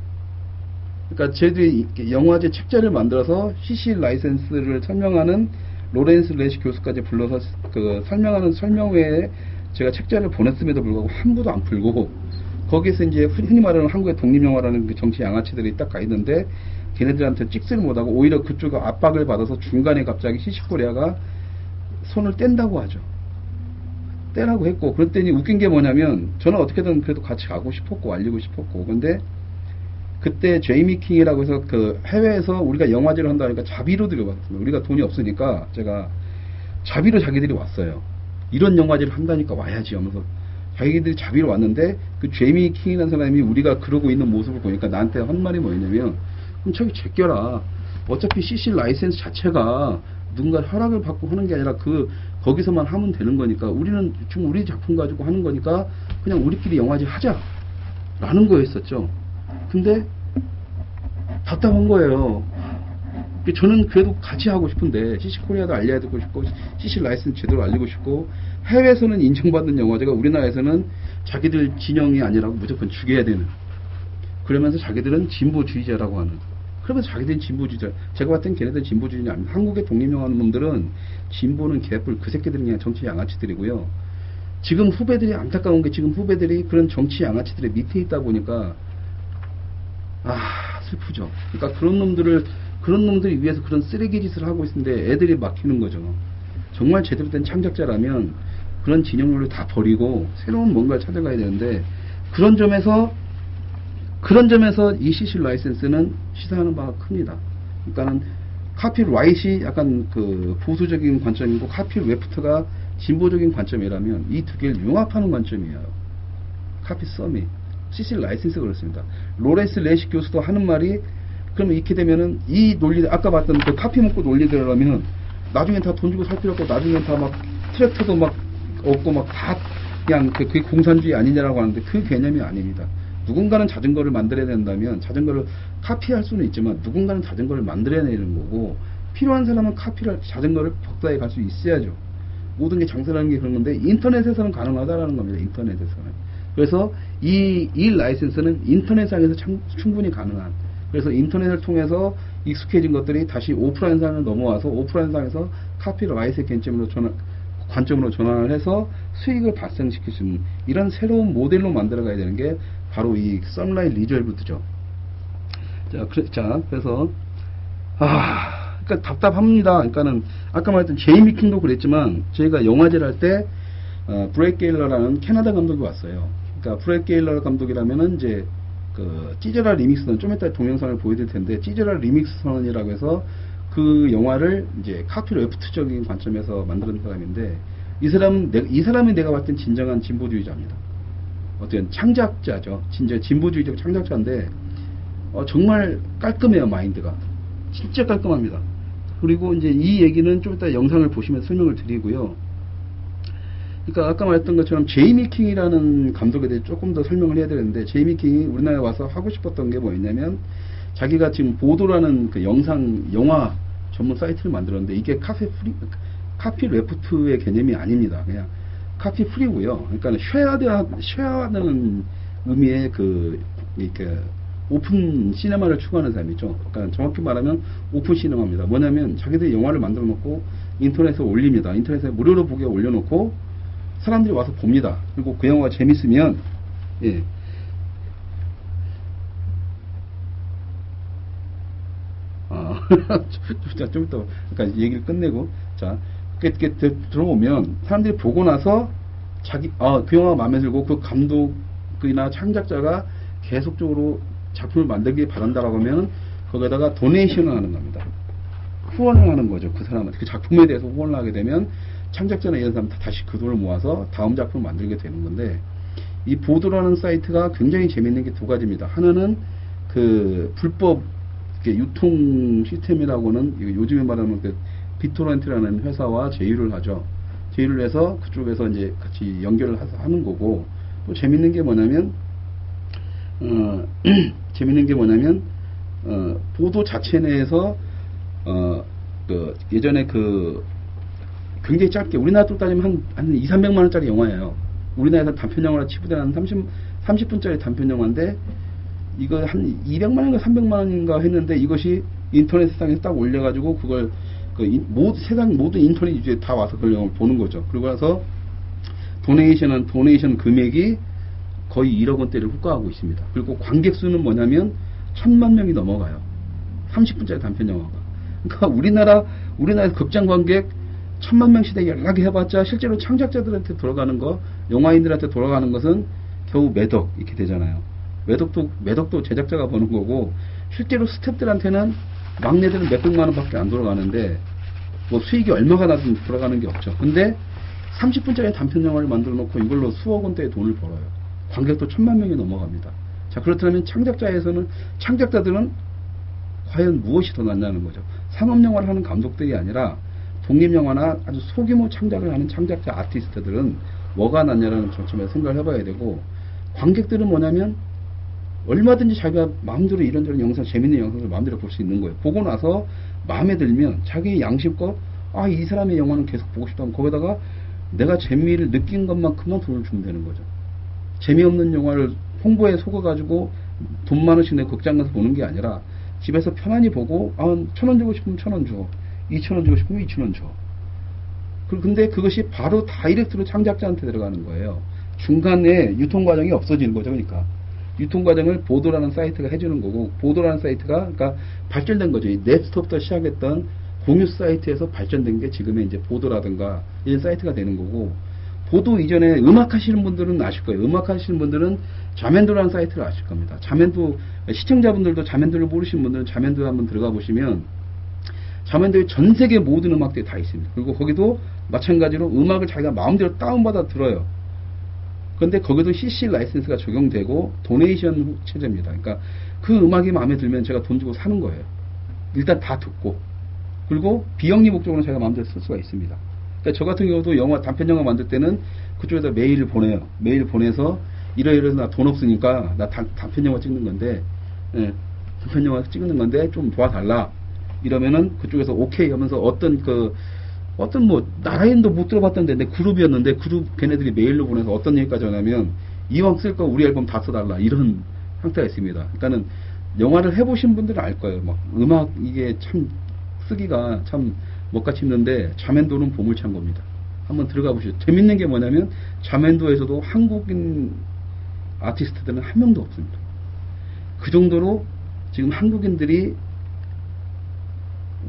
A: 그러니까 저희들이 영화제 책자를 만들어서 CC 라이센스를 설명하는 로렌스 레시 교수까지 불러서 그 설명하는 설명회에 제가 책자를 보냈음에도 불구하고 한 부도 안 풀고 거기에서 이제 흔히 말하는 한국의 독립영화라는 그 정치 양아치들이 딱 가 있는데 걔네들한테 찍지를 못하고 오히려 그쪽 압박을 받아서 중간에 갑자기 CC코리아가 손을 뗀다고 하죠. 떼라고 했고 그랬더니 웃긴 게 뭐냐면 저는 어떻게든 그래도 같이 가고 싶었고 알리고 싶었고 근데 그때 제이미 킹이라고 해서 그 해외에서 우리가 영화제를 한다니까 자비로 들여봤습니다. 우리가 돈이 없으니까 제가 자비로 자기들이 왔어요. 이런 영화제를 한다니까 와야지 하면서 자기들이 자비로 왔는데 그 제이미 킹이라는 사람이 우리가 그러고 있는 모습을 보니까 나한테 한 말이 뭐였냐면 그럼 저기 제껴라. 어차피 CC 라이센스 자체가 누군가 허락을 받고 하는 게 아니라 거기서만 하면 되는 거니까 우리는 지금 우리 작품 가지고 하는 거니까 그냥 우리끼리 영화제 하자 라는 거였었죠. 근데 답답한 거예요. 저는 그래도 같이 하고 싶은데 CC 코리아도 알려야 되고 싶고 CC 라이센스 제대로 알리고 싶고 해외에서는 인정받는 영화제가 우리나라에서는 자기들 진영이 아니라고 무조건 죽여야 되는 그러면서 자기들은 진보주의자라고 하는 그러면서 자기들은 진보주의자 제가 봤을 땐 걔네들은 진보주의자 아닙니다. 한국의 독립영화 놈들은 진보는 개뿔 그 새끼들은 그냥 정치 양아치들이고요. 지금 후배들이 안타까운 게 지금 후배들이 그런 정치 양아치들의 밑에 있다 보니까 슬프죠. 그러니까 그런 놈들이 위해서 그런 쓰레기 짓을 하고 있는데 애들이 막히는 거죠. 정말 제대로 된 창작자라면 그런 진영론을 다 버리고 새로운 뭔가를 찾아가야 되는데 그런 점에서 그런 점에서 이 CC 라이센스는 시사하는 바가 큽니다. 그러니까는 카피라이트이 약간 그 보수적인 관점이고 카피레프트가 진보적인 관점이라면 이 두 개를 융합하는 관점이에요. 카피 서밋, CC 라이센스 그렇습니다. 로렌스 레시 교수도 하는 말이 그러면 이렇게 되면은 이 논리 아까 봤던 그 카피 먹고 논리대로라면 나중엔 다 돈 주고 살 필요 없고 나중엔 다 막 트랙터도 막 없고 막 다 그냥 그게 공산주의 아니냐라고 하는데 그 개념이 아닙니다. 누군가는 자전거를 만들어야 된다면 자전거를 카피할 수는 있지만 누군가는 자전거를 만들어야 되는 거고 필요한 사람은 자전거를 벅사에 갈 수 있어야죠. 모든 게 장사라는 게 그런 건데 인터넷에서는 가능하다라는 겁니다. 인터넷에서는. 그래서 이 라이센스는 인터넷상에서 충분히 가능한, 그래서 인터넷을 통해서 익숙해진 것들이 다시 오프라인상을 넘어와서 오프라인상에서 카피라이트 관점으로 전환을 해서 수익을 발생시킬 수 있는 이런 새로운 모델로 만들어가야 되는 게 바로 이 썸라인 리졸브드죠. 그래서 그러니까 답답합니다. 그러니까는 아까 말했던 제이미 킹도 그랬지만 저희가 영화제를 할 때 브레이크 게일러라는 캐나다 감독이 왔어요. 그러니까 브레이크 게일러 감독이라면은 이제 그 찌저라 리믹스 선, 좀 이따 동영상을 보여드릴 텐데 찌저라 리믹스 선이라고 해서 그 영화를 이제 카피레프트적인 관점에서 만드는 사람인데 이 사람이 내가 봤을 땐 진정한 진보주의자입니다. 어떤 창작자죠. 진짜 진보주의적 창작자인데 정말 깔끔해요. 마인드가 진짜 깔끔합니다. 그리고 이제 이 얘기는 좀 이따 영상을 보시면 설명을 드리고요. 그러니까 아까 말했던 것처럼 제이미 킹이라는 감독에 대해 조금 더 설명을 해야 되는데 제이미 킹이 우리나라에 와서 하고 싶었던 게 뭐였냐면 자기가 지금 보도라는 그 영화 전문 사이트를 만들었는데 이게 카피 레프트의 개념이 아닙니다. 그냥 카피 프리고요. 그러니까 쉐어하는 의미의 이렇게 오픈 시네마를 추구하는 사람이죠. 그러니까 정확히 말하면 오픈 시네마입니다. 뭐냐면 자기들이 영화를 만들어 놓고 인터넷에 올립니다. 인터넷에 무료로 보기에 올려놓고 사람들이 와서 봅니다. 그리고 그 영화가 재밌으면 예. 좀 이따 그러니까 얘기를 끝내고 자 이렇게 들어보면 사람들이 보고 나서 그 영화가 마음에 들고 그 감독이나 창작자가 계속적으로 작품을 만들길 바란다라고 하면 거기다가 도네이션을 하는 겁니다. 후원을 하는 거죠. 그 사람한테 그 작품에 대해서 후원을 하게 되면 창작자나 이런 사람 다시 그 돈을 모아서 다음 작품을 만들게 되는 건데 이 보도라는 사이트가 굉장히 재밌는 게 두 가지입니다. 하나는 그 불법 유통 시스템이라고는 요즘에 말하는 그 비토렌트라는 회사와 제휴를 하죠. 제휴를 해서 그쪽에서 이제 같이 연결을 하는 거고 또 재밌는 게 뭐냐면 보도 자체 내에서 예전에 굉장히 짧게 우리나라 돈 따지면 한 2, 300만 원짜리 영화예요. 우리나라에서 단편 영화로 치부되는 한 30분짜리 단편 영화인데 이거 한 200만 원인가 300만 원인가 했는데 이것이 인터넷상에서 딱 올려가지고 그걸 세상 모든 인터넷 유저에 다 와서 그걸 영화를 보는 거죠. 그리고 나서 도네이션 금액이 거의 1억 원대를 훅가하고 있습니다. 그리고 관객 수는 뭐냐면 1000만 명이 넘어가요. 30분짜리 단편 영화가. 그러니까 우리나라에서 극장 관객 1000만 명 시대에 연락이 해봤자 실제로 창작자들한테 돌아가는 거, 영화인들한테 돌아가는 것은 겨우 매덕 이렇게 되잖아요. 매덕도 제작자가 버는 거고 실제로 스태프들한테는 막내들은 몇백만 원밖에 안 돌아가는데 뭐 수익이 얼마가 나든 돌아가는 게 없죠. 근데 30분짜리 단편 영화를 만들어 놓고 이걸로 수억 원대의 돈을 벌어요. 관객도 1000만 명이 넘어갑니다. 자, 그렇다면 창작자들은 과연 무엇이 더 낫냐는 거죠. 상업영화를 하는 감독들이 아니라 독립영화나 아주 소규모 창작을 하는 창작자 아티스트들은 뭐가 낫냐라는 관점에서 생각을 해봐야 되고 관객들은 뭐냐면 얼마든지 자기가 마음대로 이런저런 영상, 재밌는 영상을 마음대로 볼 수 있는 거예요. 보고 나서 마음에 들면 자기 양심껏 이 사람의 영화는 계속 보고 싶다면 거기다가 내가 재미를 느낀 것만큼만 돈을 주면 되는 거죠. 재미없는 영화를 홍보에 속아가지고 돈 많으신 내 극장 가서 보는 게 아니라 집에서 편안히 보고 1000원 주고 싶으면 1000원 줘, 2000원 주고 싶으면 2000원 줘. 근데 그것이 바로 다이렉트로 창작자한테 들어가는 거예요. 중간에 유통과정이 없어지는 거죠. 그러니까 유통과정을 보도라는 사이트가 해주는 거고 보도라는 사이트가 그러니까 발전된 거죠. 이 넷스톱부터 시작했던 공유 사이트에서 발전된 게 지금의 이제 보도라든가 이런 사이트가 되는 거고 보도 이전에 음악 하시는 분들은 아실 거예요. 음악 하시는 분들은 자멘도라는 사이트를 아실 겁니다. 자멘도, 시청자분들도 자멘도를 모르시는 분들은 자멘도에 한번 들어가 보시면 자멘도에 전 세계 모든 음악들이 다 있습니다. 그리고 거기도 마찬가지로 음악을 자기가 마음대로 다운받아 들어요. 그런데 거기도 CC 라이센스가 적용되고 도네이션 체제입니다. 그러니까 그 음악이 마음에 들면 제가 돈 주고 사는 거예요. 일단 다 듣고. 그리고 비영리 목적으로 제가 마음대로 쓸 수가 있습니다. 그러니까 저 같은 경우도 영화, 단편 영화 만들 때는 그쪽에다 메일을 보내요. 메일 보내서 이러이러해서 나 돈 없으니까 나 단편 영화 찍는 건데, 예, 단편 영화 찍는 건데 좀 도와달라. 이러면은 그쪽에서 오케이 하면서 어떤 뭐 나라인도 못 들어봤던데 내 그룹이었는데 그룹 걔네들이 메일로 보내서 어떤 얘기까지 하냐면 이왕 쓸 거 우리 앨범 다 써달라 이런 형태가 있습니다. 그러니까는 영화를 해보신 분들은 알 거예요. 막 음악 이게 참 쓰기가 참 먹같이 힘든데 자멘도는 보물찬 겁니다. 한번 들어가 보시죠. 재밌는 게 뭐냐면 자멘도에서도 한국인 아티스트들은 한 명도 없습니다. 그 정도로 지금 한국인들이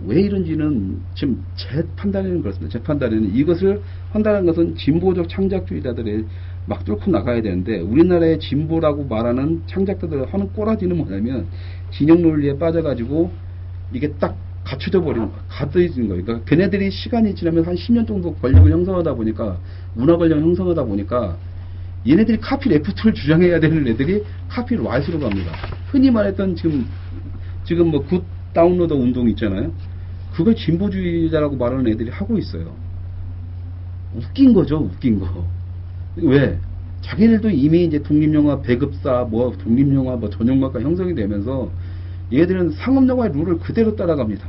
A: 왜 이런지는 지금 제 판단에는 그렇습니다. 제 판단에는 이것을 한다는 것은 진보적 창작주의자들이 막 뚫고 나가야 되는데 우리나라의 진보라고 말하는 창작자들 하는 꼬라지는 뭐냐면 진영 논리에 빠져가지고 이게 딱 갖춰져 버리는 거예요. 가둬지는 거예요. 그러니까 걔네들이 시간이 지나면 한 10년 정도 권력을 형성하다 보니까 문화 권력을 형성하다 보니까 얘네들이 카피 레프트를 주장해야 되는 애들이 카피 라이트로 갑니다. 흔히 말했던 지금 뭐 굿 다운로더 운동 있잖아요. 그걸 진보주의자라고 말하는 애들이 하고 있어요. 웃긴 거죠, 웃긴 거. 왜? 자기들도 이미 이제 독립영화 배급사, 독립영화 전용가가 형성이 되면서 얘들은 상업영화의 룰을 그대로 따라갑니다.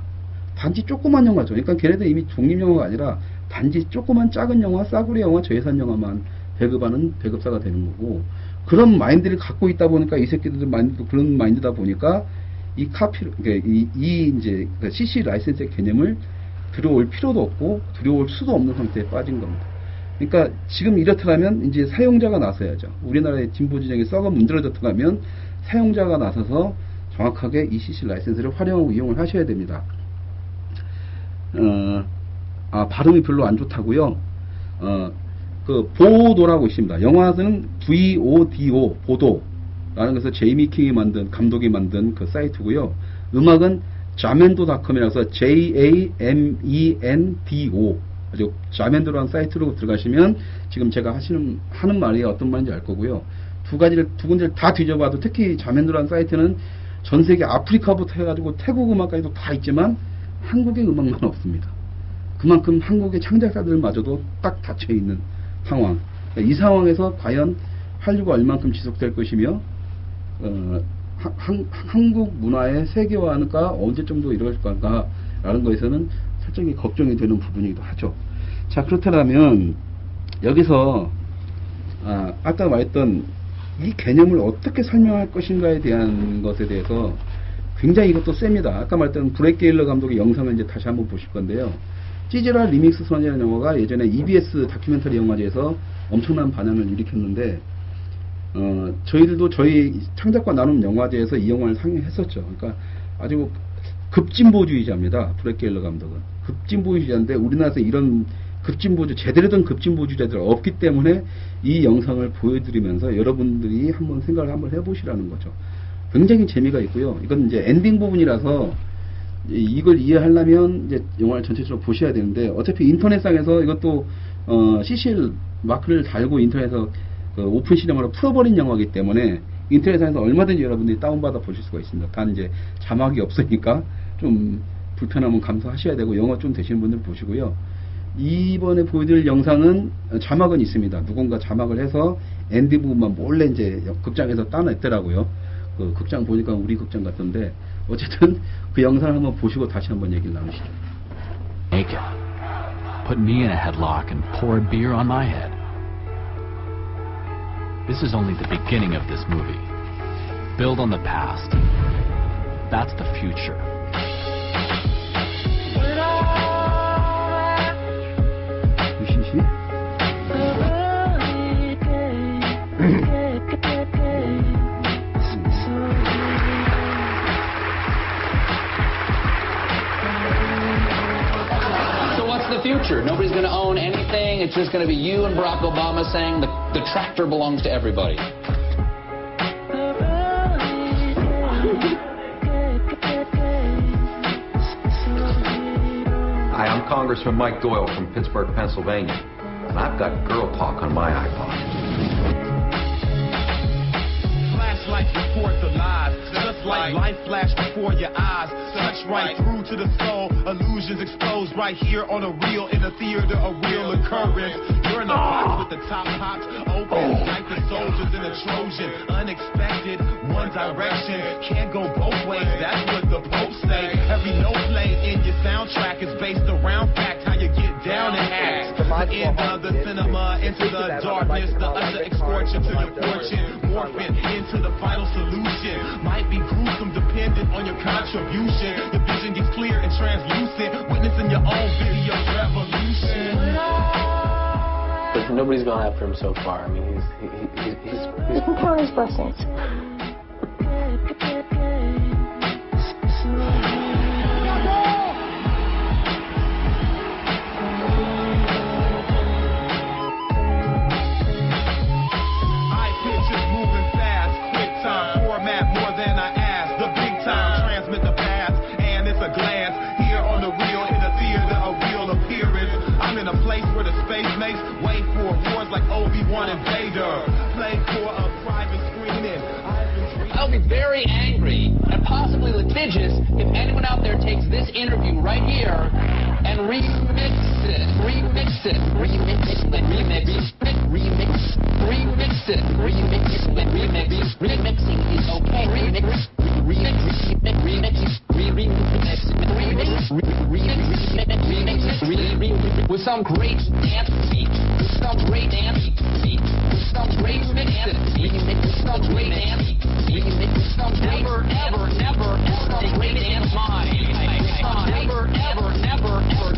A: 단지 조그만 영화죠. 그러니까 걔네들 이미 독립영화가 아니라 단지 조그만 작은 영화, 싸구려 영화, 저예산 영화만 배급하는 배급사가 되는 거고 그런 마인드를 갖고 있다 보니까 이 새끼들 마인드도 그런 마인드다 보니까 이 카피, 그러니까 이제 CC 라이센스의 개념을 들어올 필요도 없고 들어올 수도 없는 상태에 빠진 겁니다. 그러니까 지금 이렇다면 이제 사용자가 나서야죠. 우리나라의 진보지정이 썩어 문드러졌다면 사용자가 나서서 정확하게 이 CC 라이센스를 활용하고 이용을 하셔야 됩니다. 발음이 별로 안 좋다고요. 그 보도라고 있습니다. 영화는 VODO 보도라는 것을 제이미 킹이 만든 감독이 만든 그 사이트고요. 음악은 자멘도.com이라서 JAMENDO 아주 자멘도라는 사이트로 들어가시면 지금 제가 하는 말이 어떤 말인지 알 거고요. 두 군데를 다 뒤져봐도 특히 자멘도라는 사이트는 전 세계 아프리카부터 해가지고 태국 음악까지도 다 있지만 한국의 음악만 없습니다. 그만큼 한국의 창작자들마저도 딱 닫혀 있는 상황. 이 상황에서 과연 한류가 얼만큼 지속될 것이며 한국 문화의 세계화가 언제 정도 이루어질 건가라는 것에서는 살짝 걱정이 되는 부분이기도 하죠. 자, 그렇다면 여기서 아까 말했던 이 개념을 어떻게 설명할 것인가에 대한 것에 대해서 굉장히 이것도 셉니다. 아까 말했던 브렉 게일러 감독의 영상을 이제 다시 한번 보실 건데요. 찌질한 리믹스 선이라는 영화가 예전에 EBS 다큐멘터리 영화제에서 엄청난 반향을 일으켰는데 저희들도 저희 창작과 나눔 영화제에서 이 영화를 상영했었죠. 그러니까 아주 급진보주의자입니다. 브렉 게일러 감독은 급진보주의자인데 우리나라에서 이런 제대로 된 급진보주의자들 없기 때문에 이 영상을 보여드리면서 여러분들이 한번 생각을 한번 해보시라는 거죠. 굉장히 재미가 있고요. 이건 이제 엔딩 부분이라서 이걸 이해하려면 이제 영화를 전체적으로 보셔야 되는데 어차피 인터넷상에서 이것도 CCL 마크를 달고 인터넷에서 오픈 시네마로 풀어버린 영화이기 때문에 인터넷상에서 얼마든지 여러분들이 다운받아 보실 수가 있습니다. 단 이제 자막이 없으니까 좀 불편함은 감수하셔야 되고 영어 좀 되시는 분들 보시고요. 이번에 보여드릴 영상은 자막은 있습니다. 누군가 자막을 해서 엔딩 부분만 몰래 이제 극장에서 따냈더라고요. 그 극장 보니까 우리 극장 같던데 어쨌든 그 영상을 한번 보시고 다시 한번 얘기를 나누시죠.
D: Naked. Put me in a headlock and pour beer on my head. This is only the beginning of this movie. Build on the past. That's the future.
A: 유시시?
E: So what's the future?
D: future. Nobody's going to own anything. It's just going to be you and Barack Obama saying the tractor belongs to everybody.
E: Hi, I'm Congressman Mike Doyle from Pittsburgh, Pennsylvania, and I've got Girl Talk on my iPod.
F: Flashlights report the lies, just like life flashed before your eyes. Touch right through to the soul, illusions exposed right here on a reel, in a theater, a real occurrence. You're in the box with the top pops open, like the soldiers in a Trojan. Unexpected, one direction, can't go both ways, that's what the Pope say. Every note played in your soundtrack is based around fact, how you get down and act. End of the cinema, into the darkness, the usher escorts you to your fortune, morphing into the final solution. Might be gruesome dependent on your contribution. Your vision gets clear and translucent, witnessing your own video revolution.
G: But nobody's gone after him so far. I mean, he's
H: count his blessings.
D: I'll be very angry and possibly litigious if anyone out there takes this interview right here and remix it. Remixing is okay. With some great dance beat. Never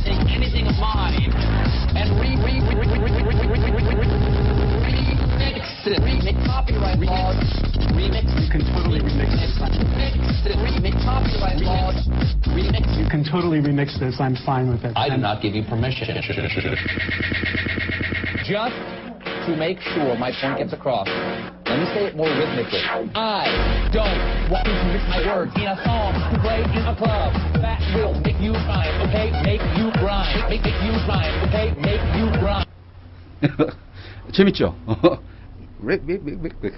D: take anything of mine and remix it. Copyright laws. You can totally remix this. Copyright laws. You
I: can totally remix this. I'm fine with it.
D: I did not give you permission. Just to make sure my point gets across, let me say it more rhythmically. I don't want to mix my words in a song to play in a club. That will make you rhyme, okay? Make you rhyme. Make you rhyme, okay? Make you rhyme.
A: 재밌죠?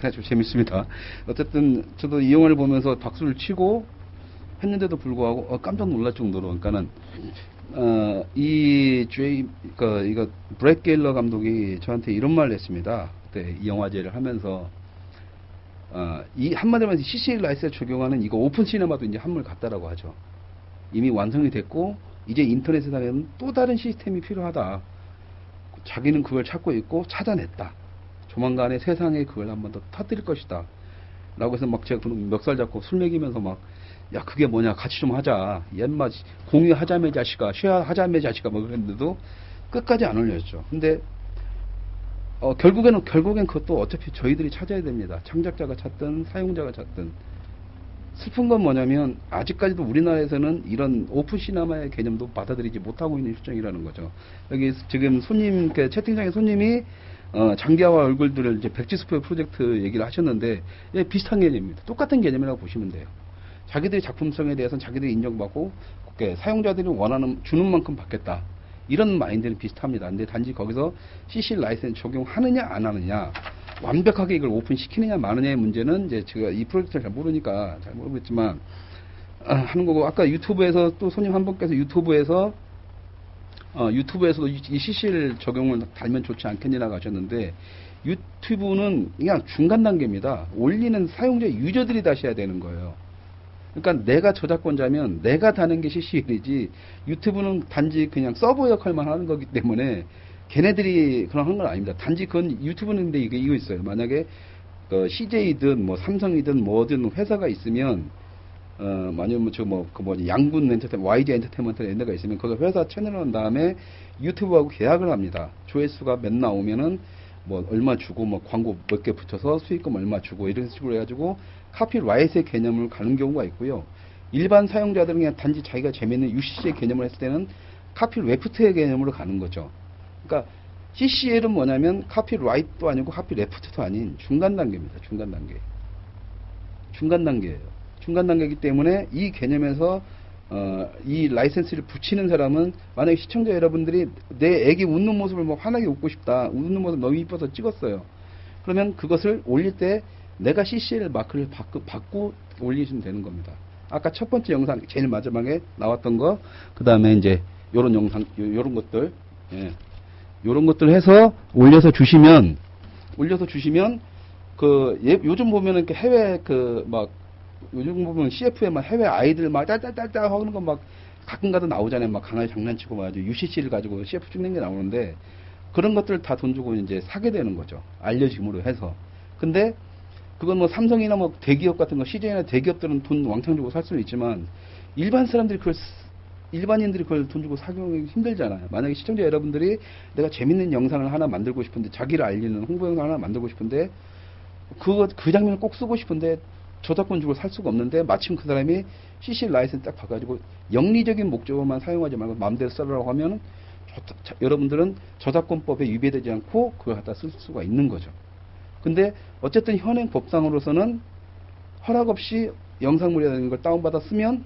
A: 아주 재밌습니다. 어쨌든 저도 이 영화를 보면서 박수를 치고 했는데도 불구하고 깜짝 놀랄 정도로, 그러니까는 이거 브렛 게일러 감독이 저한테 이런 말을 했습니다. 그때 이 영화제를 하면서 이 한마디로 말해서 CC 라이센스 적용하는 이거 오픈 시네마도 이제 한물 갔다라고 하죠. 이미 완성이 됐고 이제 인터넷 세상에는 또 다른 시스템이 필요하다. 자기는 그걸 찾고 있고 찾아냈다. 조만간에 세상에 그걸 한번 더 터뜨릴 것이다. 라고 해서 막 제가 멱살 잡고 술 먹이면서 막, 야, 그게 뭐냐, 같이 좀 하자. 옛맛, 공유하자매 자식아, 쉐어하자매 자식아, 뭐 그랬는데도 끝까지 안 올렸죠. 근데, 결국엔 그것도 어차피 저희들이 찾아야 됩니다. 창작자가 찾든, 사용자가 찾든. 슬픈 건 뭐냐면, 아직까지도 우리나라에서는 이런 오픈 시네마의 개념도 받아들이지 못하고 있는 실정이라는 거죠. 여기 지금 손님, 채팅창에 손님이 장기하와 얼굴들을 이제 백지수표 프로젝트 얘기를 하셨는데, 예, 비슷한 개념입니다. 똑같은 개념이라고 보시면 돼요. 자기들의 작품성에 대해서는 자기들이 인정받고, 사용자들이 주는 만큼 받겠다. 이런 마인드는 비슷합니다. 근데 단지 거기서 CC 라이센스 적용하느냐, 안 하느냐, 완벽하게 이걸 오픈시키느냐, 마느냐의 문제는 이제 제가 이 프로젝트를 잘 모르니까 잘 모르겠지만, 하는 거고, 아까 유튜브에서 또 손님 한 분께서 유튜브에서도 이 CC를 적용을 달면 좋지 않겠냐고 하셨는데, 유튜브는 그냥 중간 단계입니다. 올리는 사용자 유저들이 다시 해야 되는 거예요. 그러니까 내가 저작권자면 내가 다는 게 CC이지, 유튜브는 단지 그냥 서버 역할만 하는 거기 때문에 걔네들이 그런 건 아닙니다. 단지 그건 유튜브인데 이거 있어요. 만약에 CJ든 뭐 삼성이든 뭐든 회사가 있으면, 아니면 양군 엔터테인먼트, YG 엔터테인먼트 이런 데가 있으면 거기 회사 채널을 한 다음에 유튜브하고 계약을 합니다. 조회수가 몇 나오면은 뭐 얼마 주고 뭐 광고 몇 개 붙여서 수익금 얼마 주고 이런 식으로 해가지고 카피라이트의 개념을 가는 경우가 있고요. 일반 사용자들은 그냥 단지 자기가 재미있는 UCC의 개념을 했을 때는 카피레프트의 개념으로 가는 거죠. 그러니까 CCL은 뭐냐면 카피라이트도 아니고 카피레프트도 아닌 중간 단계입니다. 중간 단계. 중간 단계예요. 중간 단계이기 때문에 이 개념에서 이 라이센스를 붙이는 사람은 만약에 시청자 여러분들이 내 애기 웃는 모습을 뭐 환하게 웃고 싶다. 웃는 모습 너무 이뻐서 찍었어요. 그러면 그것을 올릴 때 내가 CCL 마크를 받고 올리시면 되는 겁니다. 아까 첫 번째 영상 제일 마지막에 나왔던 거, 그 다음에 이제 요런 영상, 요런 것들, 예. 요런 것들 해서 올려서 주시면, 요즘 보면은 이렇게 해외 요즘 보면 CF에 막 해외 아이들 막 딸딸딸딸 하는 거 막 가끔가다 나오잖아요. 막 강아지 장난치고 막 UCC를 가지고 CF 찍는 게 나오는데, 그런 것들 다 돈 주고 이제 사게 되는 거죠. 알려짐으로 해서. 근데 그건 뭐 삼성이나 뭐 대기업 같은 거, CJ나 대기업들은 돈 왕창 주고 살 수는 있지만 일반인들이 그걸 돈 주고 사기 힘들잖아요. 만약에 시청자 여러분들이 내가 재밌는 영상을 하나 만들고 싶은데, 자기를 알리는 홍보 영상 하나 만들고 싶은데, 그 장면을 꼭 쓰고 싶은데 저작권 주고 살 수가 없는데, 마침 그 사람이 CC 라이센스 딱 봐가지고 영리적인 목적으로만 사용하지 말고 마음대로 쓰라고 하면 여러분들은 저작권법에 위배되지 않고 그걸 갖다 쓸 수가 있는 거죠. 근데 어쨌든 현행 법상으로서는 허락 없이 영상물이라는 걸 다운받아 쓰면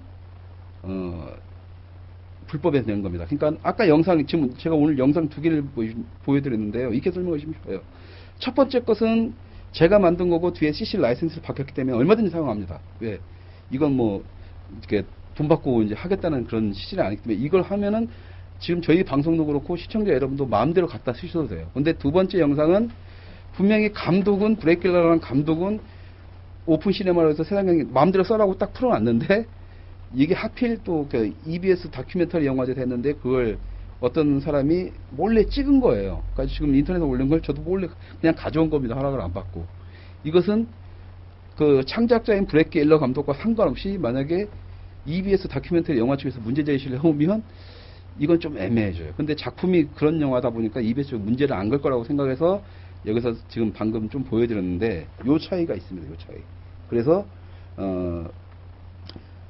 A: 불법에 되는 겁니다. 그러니까 아까 지금 제가 오늘 영상 2개를 보여드렸는데요. 이렇게 설명하시면 싶어요. 첫 번째 것은 제가 만든 거고 뒤에 CC 라이센스를 받겼기 때문에 얼마든지 사용합니다. 왜? 이건 뭐 이렇게 돈 받고 이제 하겠다는 그런 CC는 아니기 때문에 이걸 하면은 지금 저희 방송도 그렇고 시청자 여러분도 마음대로 갖다 쓰셔도 돼요. 근데 두 번째 영상은 분명히 감독은 브레이킬러라는 감독은 오픈 시네마로 해서 세상에 마음대로 써라고 딱 풀어놨는데, 이게 하필 또 그 EBS 다큐멘터리 영화제 됐는데 그걸 어떤 사람이 몰래 찍은 거예요. 그러니까 지금 인터넷에 올린 걸 저도 몰래 그냥 가져온 겁니다. 허락을 안 받고. 이것은 그 창작자인 브렉 갤러 감독과 상관없이 만약에 EBS 다큐멘터리 영화 측에서 문제 제시를 해오면 이건 좀 애매해져요. 근데 작품이 그런 영화다 보니까 EBS 쪽에 문제를 안 걸 거라고 생각해서 여기서 지금 방금 좀 보여드렸는데 요 차이가 있습니다. 요 차이. 그래서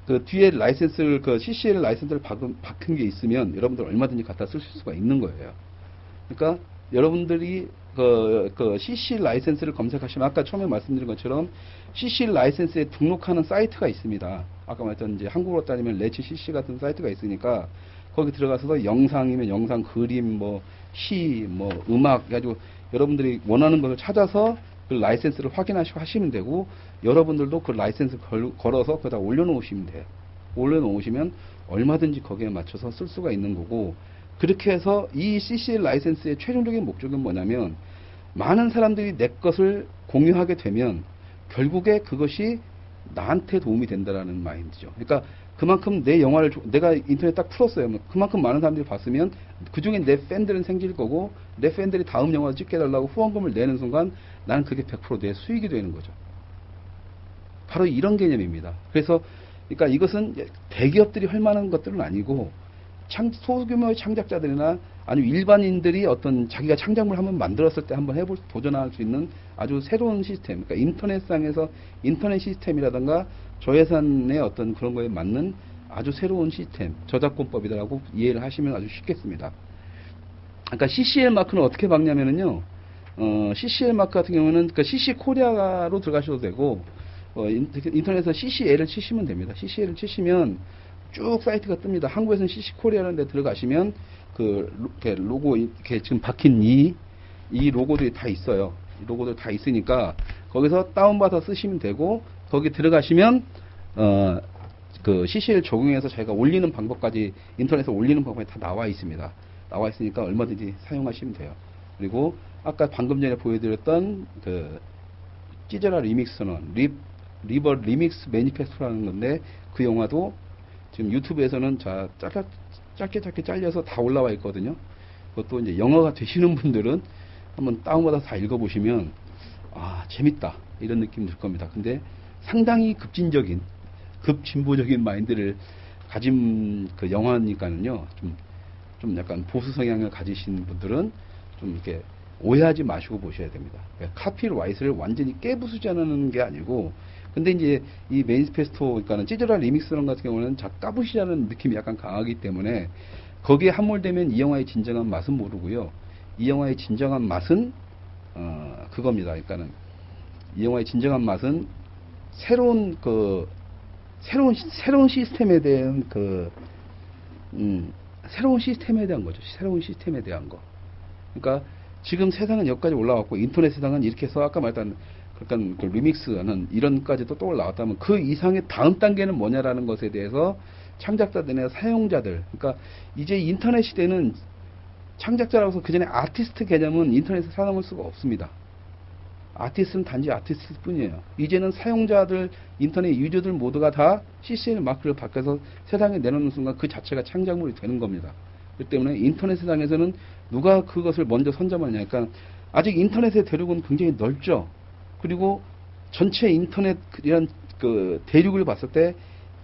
A: 그 뒤에 라이센스를 CCL 라이센스를 박힌 게 있으면 여러분들 얼마든지 갖다 쓰실 수가 있는 거예요. 그러니까 여러분들이 그 CC 라이센스를 검색하시면 아까 처음에 말씀드린 것처럼 CC 라이센스에 등록하는 사이트가 있습니다. 아까 말했던 이제 한국어로 따지면 레츠 CC 같은 사이트가 있으니까 거기 들어가서 영상이면 영상, 그림, 시, 음악 가지고 여러분들이 원하는 것을 찾아서 그 라이센스를 하시면 되고, 여러분들도 그 라이센스 걸어서 거기다 올려놓으시면 돼요. 올려놓으시면 얼마든지 거기에 맞춰서 쓸 수가 있는 거고, 그렇게 해서 이 CC 라이센스의 최종적인 목적은 뭐냐면 많은 사람들이 내 것을 공유하게 되면 결국에 그것이 나한테 도움이 된다라는 마인드죠. 그러니까 그만큼 내 영화를 내가 인터넷 딱 풀었어요. 그만큼 많은 사람들이 봤으면 그중에 내 팬들은 생길 거고, 내 팬들이 다음 영화 찍게 해달라고 후원금을 내는 순간 나는 그게 100% 내 수익이 되는 거죠. 바로 이런 개념입니다. 그래서 그러니까 이것은 대기업들이 할 만한 것들은 아니고 소규모의 창작자들이나 아니면 일반인들이 어떤 자기가 창작물 한번 만들었을 때 한번 도전할 수 있는 아주 새로운 시스템, 그러니까 인터넷상에서 인터넷 시스템이라든가 저예산의 어떤 그런 거에 맞는 아주 새로운 시스템, 저작권법이라고 이해를 하시면 아주 쉽겠습니다. 그러니까 CCL 마크는 어떻게 박냐면은요, CCL 마크 같은 경우는 그러니까 CC 코리아로 들어가셔도 되고, 인터넷에서 CCL을 치시면 됩니다. CCL을 치시면 쭉 사이트가 뜹니다. 한국에서는 CC 코리아라는 데 들어가시면 이렇게 로고 이렇게 지금 박힌 이 로고들이 다 있어요. 이 로고들 다 있으니까 거기서 다운받아 쓰시면 되고, 거기 들어가시면 그 CC를 적용해서 자기가 올리는 방법까지 인터넷에 올리는 방법이 다 나와 있습니다. 나와 있으니까 얼마든지 사용하시면 돼요. 그리고 아까 방금 전에 보여드렸던 그 찌져라 리믹스 선언, 리버 리믹스 매니페스토라는 건데, 그 영화도 지금 유튜브에서는 짧게 잘려서 다 올라와 있거든요. 그것도 이제 영어가 되시는 분들은 한번 다운받아서 다 읽어보시면 재밌다 이런 느낌 들 겁니다. 근데 상당히 급진보적인 마인드를 가진 그 영화니까는요, 좀 약간 보수 성향을 가지신 분들은 좀 이렇게 오해하지 마시고 보셔야 됩니다. 그러니까 카피라이트를 완전히 깨부수자는 게 아니고, 근데 이제 이 매니페스토, 그러니까는 찌질한 리믹스런 같은 경우는 까부시자는 느낌이 약간 강하기 때문에 거기에 함몰되면 이 영화의 진정한 맛은 모르고요. 이 영화의 진정한 맛은 그겁니다. 그러니까는 이 영화의 진정한 맛은 새로운 시스템에 대한 새로운 시스템에 대한 거죠. 새로운 시스템에 대한 거. 그러니까 지금 세상은 여기까지 올라왔고 인터넷 세상은 이렇게 해서 아까 말했던 그러니까 그 리믹스는 이런까지도 또 올라왔다면 그 이상의 다음 단계는 뭐냐라는 것에 대해서 창작자들이나 사용자들, 그러니까 이제 인터넷 시대는 창작자라고서 그전에 아티스트 개념은 인터넷에 살아남을 수가 없습니다. 아티스트는 단지 아티스트 뿐이에요. 이제는 사용자들, 인터넷 유저들 모두가 다 CCN 마크를 바꿔서 세상에 내놓는 순간 그 자체가 창작물이 되는 겁니다. 그렇기 때문에 인터넷 세상에서는 누가 그것을 먼저 선점하냐. 그러니까 아직 인터넷의 대륙은 굉장히 넓죠. 그리고 전체 인터넷 이런 그 대륙을 봤을 때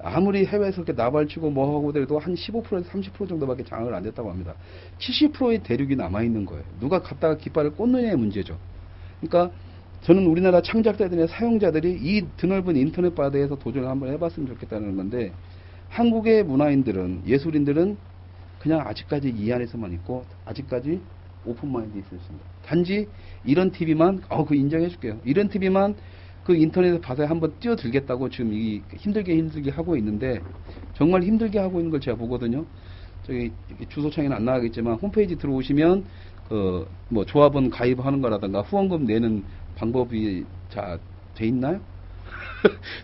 A: 아무리 해외에서 이렇게 나발치고 뭐 하고 그래도 한 15%에서 30% 정도밖에 장악을 안 됐다고 합니다. 70%의 대륙이 남아있는 거예요. 누가 갖다가 깃발을 꽂느냐의 문제죠. 그러니까 저는 우리나라 창작자들이나 사용자들이 이 드넓은 인터넷 바다에서 도전을 한번 해봤으면 좋겠다는 건데, 한국의 문화인들은, 예술인들은 그냥 아직까지 이 안에서만 있고 아직까지 오픈마인드 있습니다. 단지 이런 TV만 그거 인정해줄게요. 이런 TV만 그 인터넷 바다에 한번 뛰어들겠다고 지금 힘들게 하고 있는데, 정말 힘들게 하고 있는 걸 제가 보거든요. 저기 주소창에는 안 나가겠지만 홈페이지 들어오시면 뭐 조합원 가입하는 거라든가 후원금 내는 방법이 돼 있나요?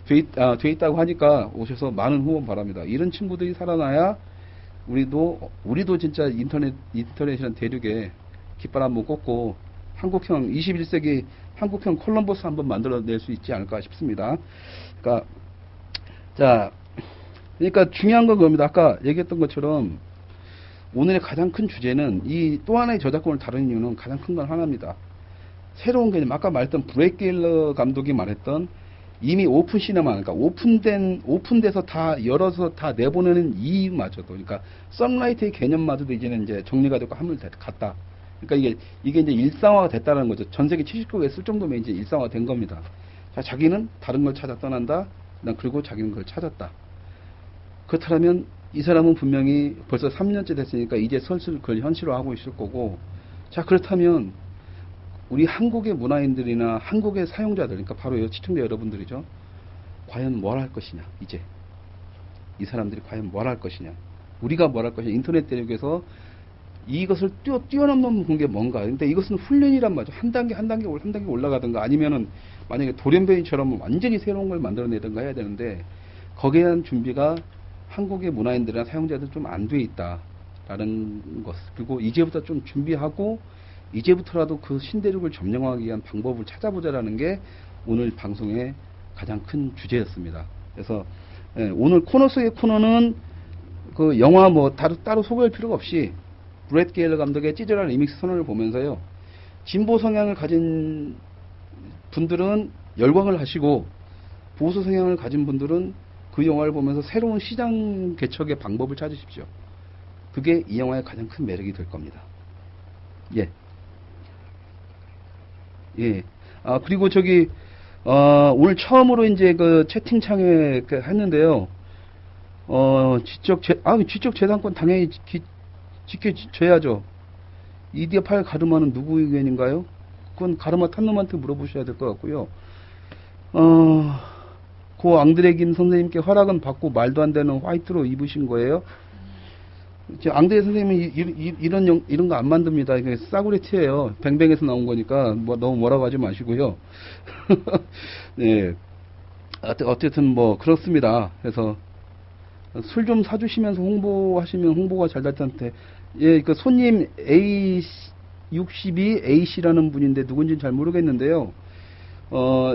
A: 돼 있다고 하니까 오셔서 많은 후원 바랍니다. 이런 친구들이 살아나야 우리도 진짜 인터넷이라는 대륙에 깃발 한번 꽂고 한국형 21세기 한국형 콜럼버스 한번 만들어낼 수 있지 않을까 싶습니다. 그러니까 중요한 건 그겁니다. 아까 얘기했던 것처럼 오늘의 가장 큰 주제는 이 또 하나의 저작권을 다루는 이유는 가장 큰 건 하나입니다. 새로운 개념, 아까 말했던 브렛 게일러 감독이 말했던 이미 오픈 시네마, 그러니까 오픈돼서 다 열어서 다 내보내는 이마저도, 그러니까 썬라이트의 개념마저도 이제는 이제 정리가 되고 한물 갔다. 그러니까 이게 이제 일상화가 됐다는 거죠. 전 세계 70국에 쓸 정도면 이제 일상화가 된 겁니다. 자, 자기는 다른 걸 찾아 떠난다. 그리고 자기는 그걸 찾았다. 그렇다면 이 사람은 분명히 벌써 3년째 됐으니까 이제 슬슬 그걸 현실화하고 있을 거고, 자, 그렇다면 우리 한국의 문화인들이나 한국의 사용자들, 그러니까 바로 시청자 여러분들이죠. 과연 뭘 할 것이냐, 이제. 이 사람들이 과연 뭘 할 것이냐. 우리가 뭘 할 것이냐. 인터넷 대륙에서 이것을 뛰어넘는 게 뭔가. 근데 이것은 훈련이란 말이죠. 한 단계 올라가든가 아니면은 만약에 돌연변이처럼 완전히 새로운 걸 만들어내든가 해야 되는데, 거기에 대한 준비가 한국의 문화인들이나 사용자들 좀 안 돼 있다라는 것. 그리고 이제부터 좀 준비하고 이제부터라도 그 신대륙을 점령하기 위한 방법을 찾아보자라는 게 오늘 방송의 가장 큰 주제였습니다. 그래서 오늘 코너 속의 코너는 그 영화 뭐 따로 소개할 필요가 없이 브렛 게일러 감독의 찌질한 리믹스 선언을 보면서요, 진보 성향을 가진 분들은 열광을 하시고 보수 성향을 가진 분들은 그 영화를 보면서 새로운 시장 개척의 방법을 찾으십시오. 그게 이 영화의 가장 큰 매력이 될 겁니다. 예. 그리고 오늘 처음으로 이제 그 채팅창에 했는데요. 지적 재산권 당연히 지켜줘야죠. 이디어 파일 가르마는 누구 의견인가요? 그건 가르마 탄 놈한테 물어보셔야 될 것 같고요. 고 앙드레 김 선생님께 허락은 받고 말도 안 되는 화이트로 입으신 거예요? 앙드레 선생님은 이런 거 안 만듭니다. 이게 싸구려 티예요. 뱅뱅에서 나온 거니까 너무 뭐라고 하지 마시고요. 네. 어쨌든 뭐 그렇습니다. 그래서 술 좀 사주시면서 홍보하시면 홍보가 잘 될 텐데. 예, 그 손님 A62A씨라는 분인데 누군지는 잘 모르겠는데요.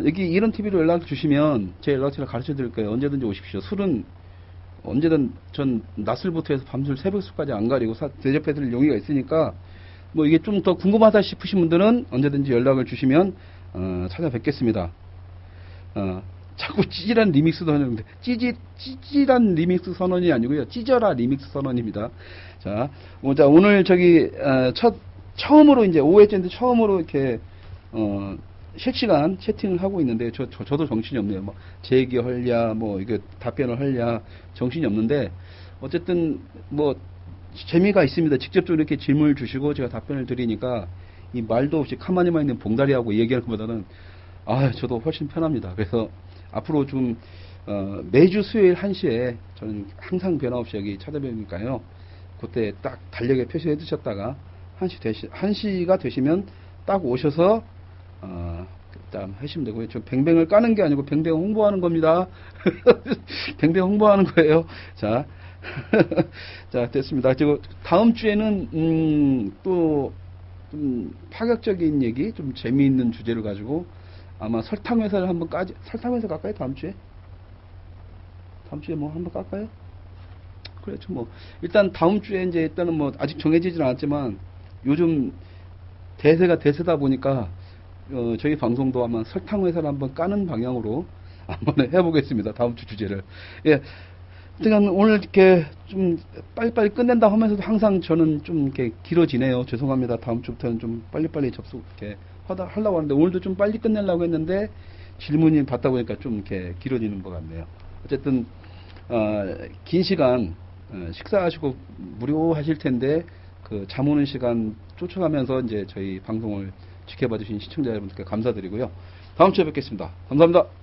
A: 여기 이런 TV로 연락 주시면 제 연락처를 가르쳐 드릴 거예요. 언제든지 오십시오. 술은 언제든 전 낮술부터 해서 밤술 새벽술까지 안 가리고 대접해 드릴 용의가 있으니까, 뭐 이게 좀 더 궁금하다 싶으신 분들은 언제든지 연락을 주시면 찾아뵙겠습니다. 자꾸 찌질한 리믹스도 하는데 찌질한 리믹스 선언이 아니고요, 찌져라 리믹스 선언입니다. 자, 오늘 처음으로 이제 5회째인데 처음으로 이렇게 실시간 채팅을 하고 있는데 저도 정신이 없네요. 뭐 제기하랴 뭐 이게 답변을 하랴 정신이 없는데, 어쨌든 뭐 재미가 있습니다. 직접적으로 이렇게 질문을 주시고 제가 답변을 드리니까 이 말도 없이 가만히만 있는 봉다리하고 얘기하는 것보다는 저도 훨씬 편합니다. 그래서 앞으로 좀 매주 수요일 1시에 저는 항상 변함없이 여기 찾아뵈니까요. 그때 딱 달력에 표시해 두셨다가 1시가 되시면 딱 오셔서 일단 하시면 되고요. 저 뱅뱅을 까는 게 아니고 뱅뱅 홍보하는 겁니다. 뱅뱅 홍보하는 거예요. 자, 자 됐습니다. 그리고 다음 주에는 또 좀 파격적인 얘기, 좀 재미있는 주제를 가지고 아마 설탕 회사를 한번 설탕 회사 갈까요? 다음 주에 뭐 한번 깔까요? 그렇죠. 뭐 일단 다음 주에 이제 일단은 뭐 아직 정해지진 않았지만 요즘 대세가 대세다 보니까 저희 방송도 아마 설탕 회사를 한번 까는 방향으로 한번 해보겠습니다. 다음 주 주제를. 예. 하여튼 오늘 이렇게 좀 빨리빨리 끝낸다 하면서도 항상 저는 좀 이렇게 길어지네요. 죄송합니다. 다음 주부터는 좀 빨리빨리 접속 이렇게 하려고 하는데 오늘도 좀 빨리 끝내려고 했는데 질문이 받다 보니까 좀 이렇게 길어지는 것 같네요. 어쨌든 긴 시간 식사하시고 무료하실 텐데 그 잠 오는 시간 쫓아가면서 이제 저희 방송을 지켜봐 주신 시청자 여러분들께 감사드리고요. 다음 주에 뵙겠습니다. 감사합니다.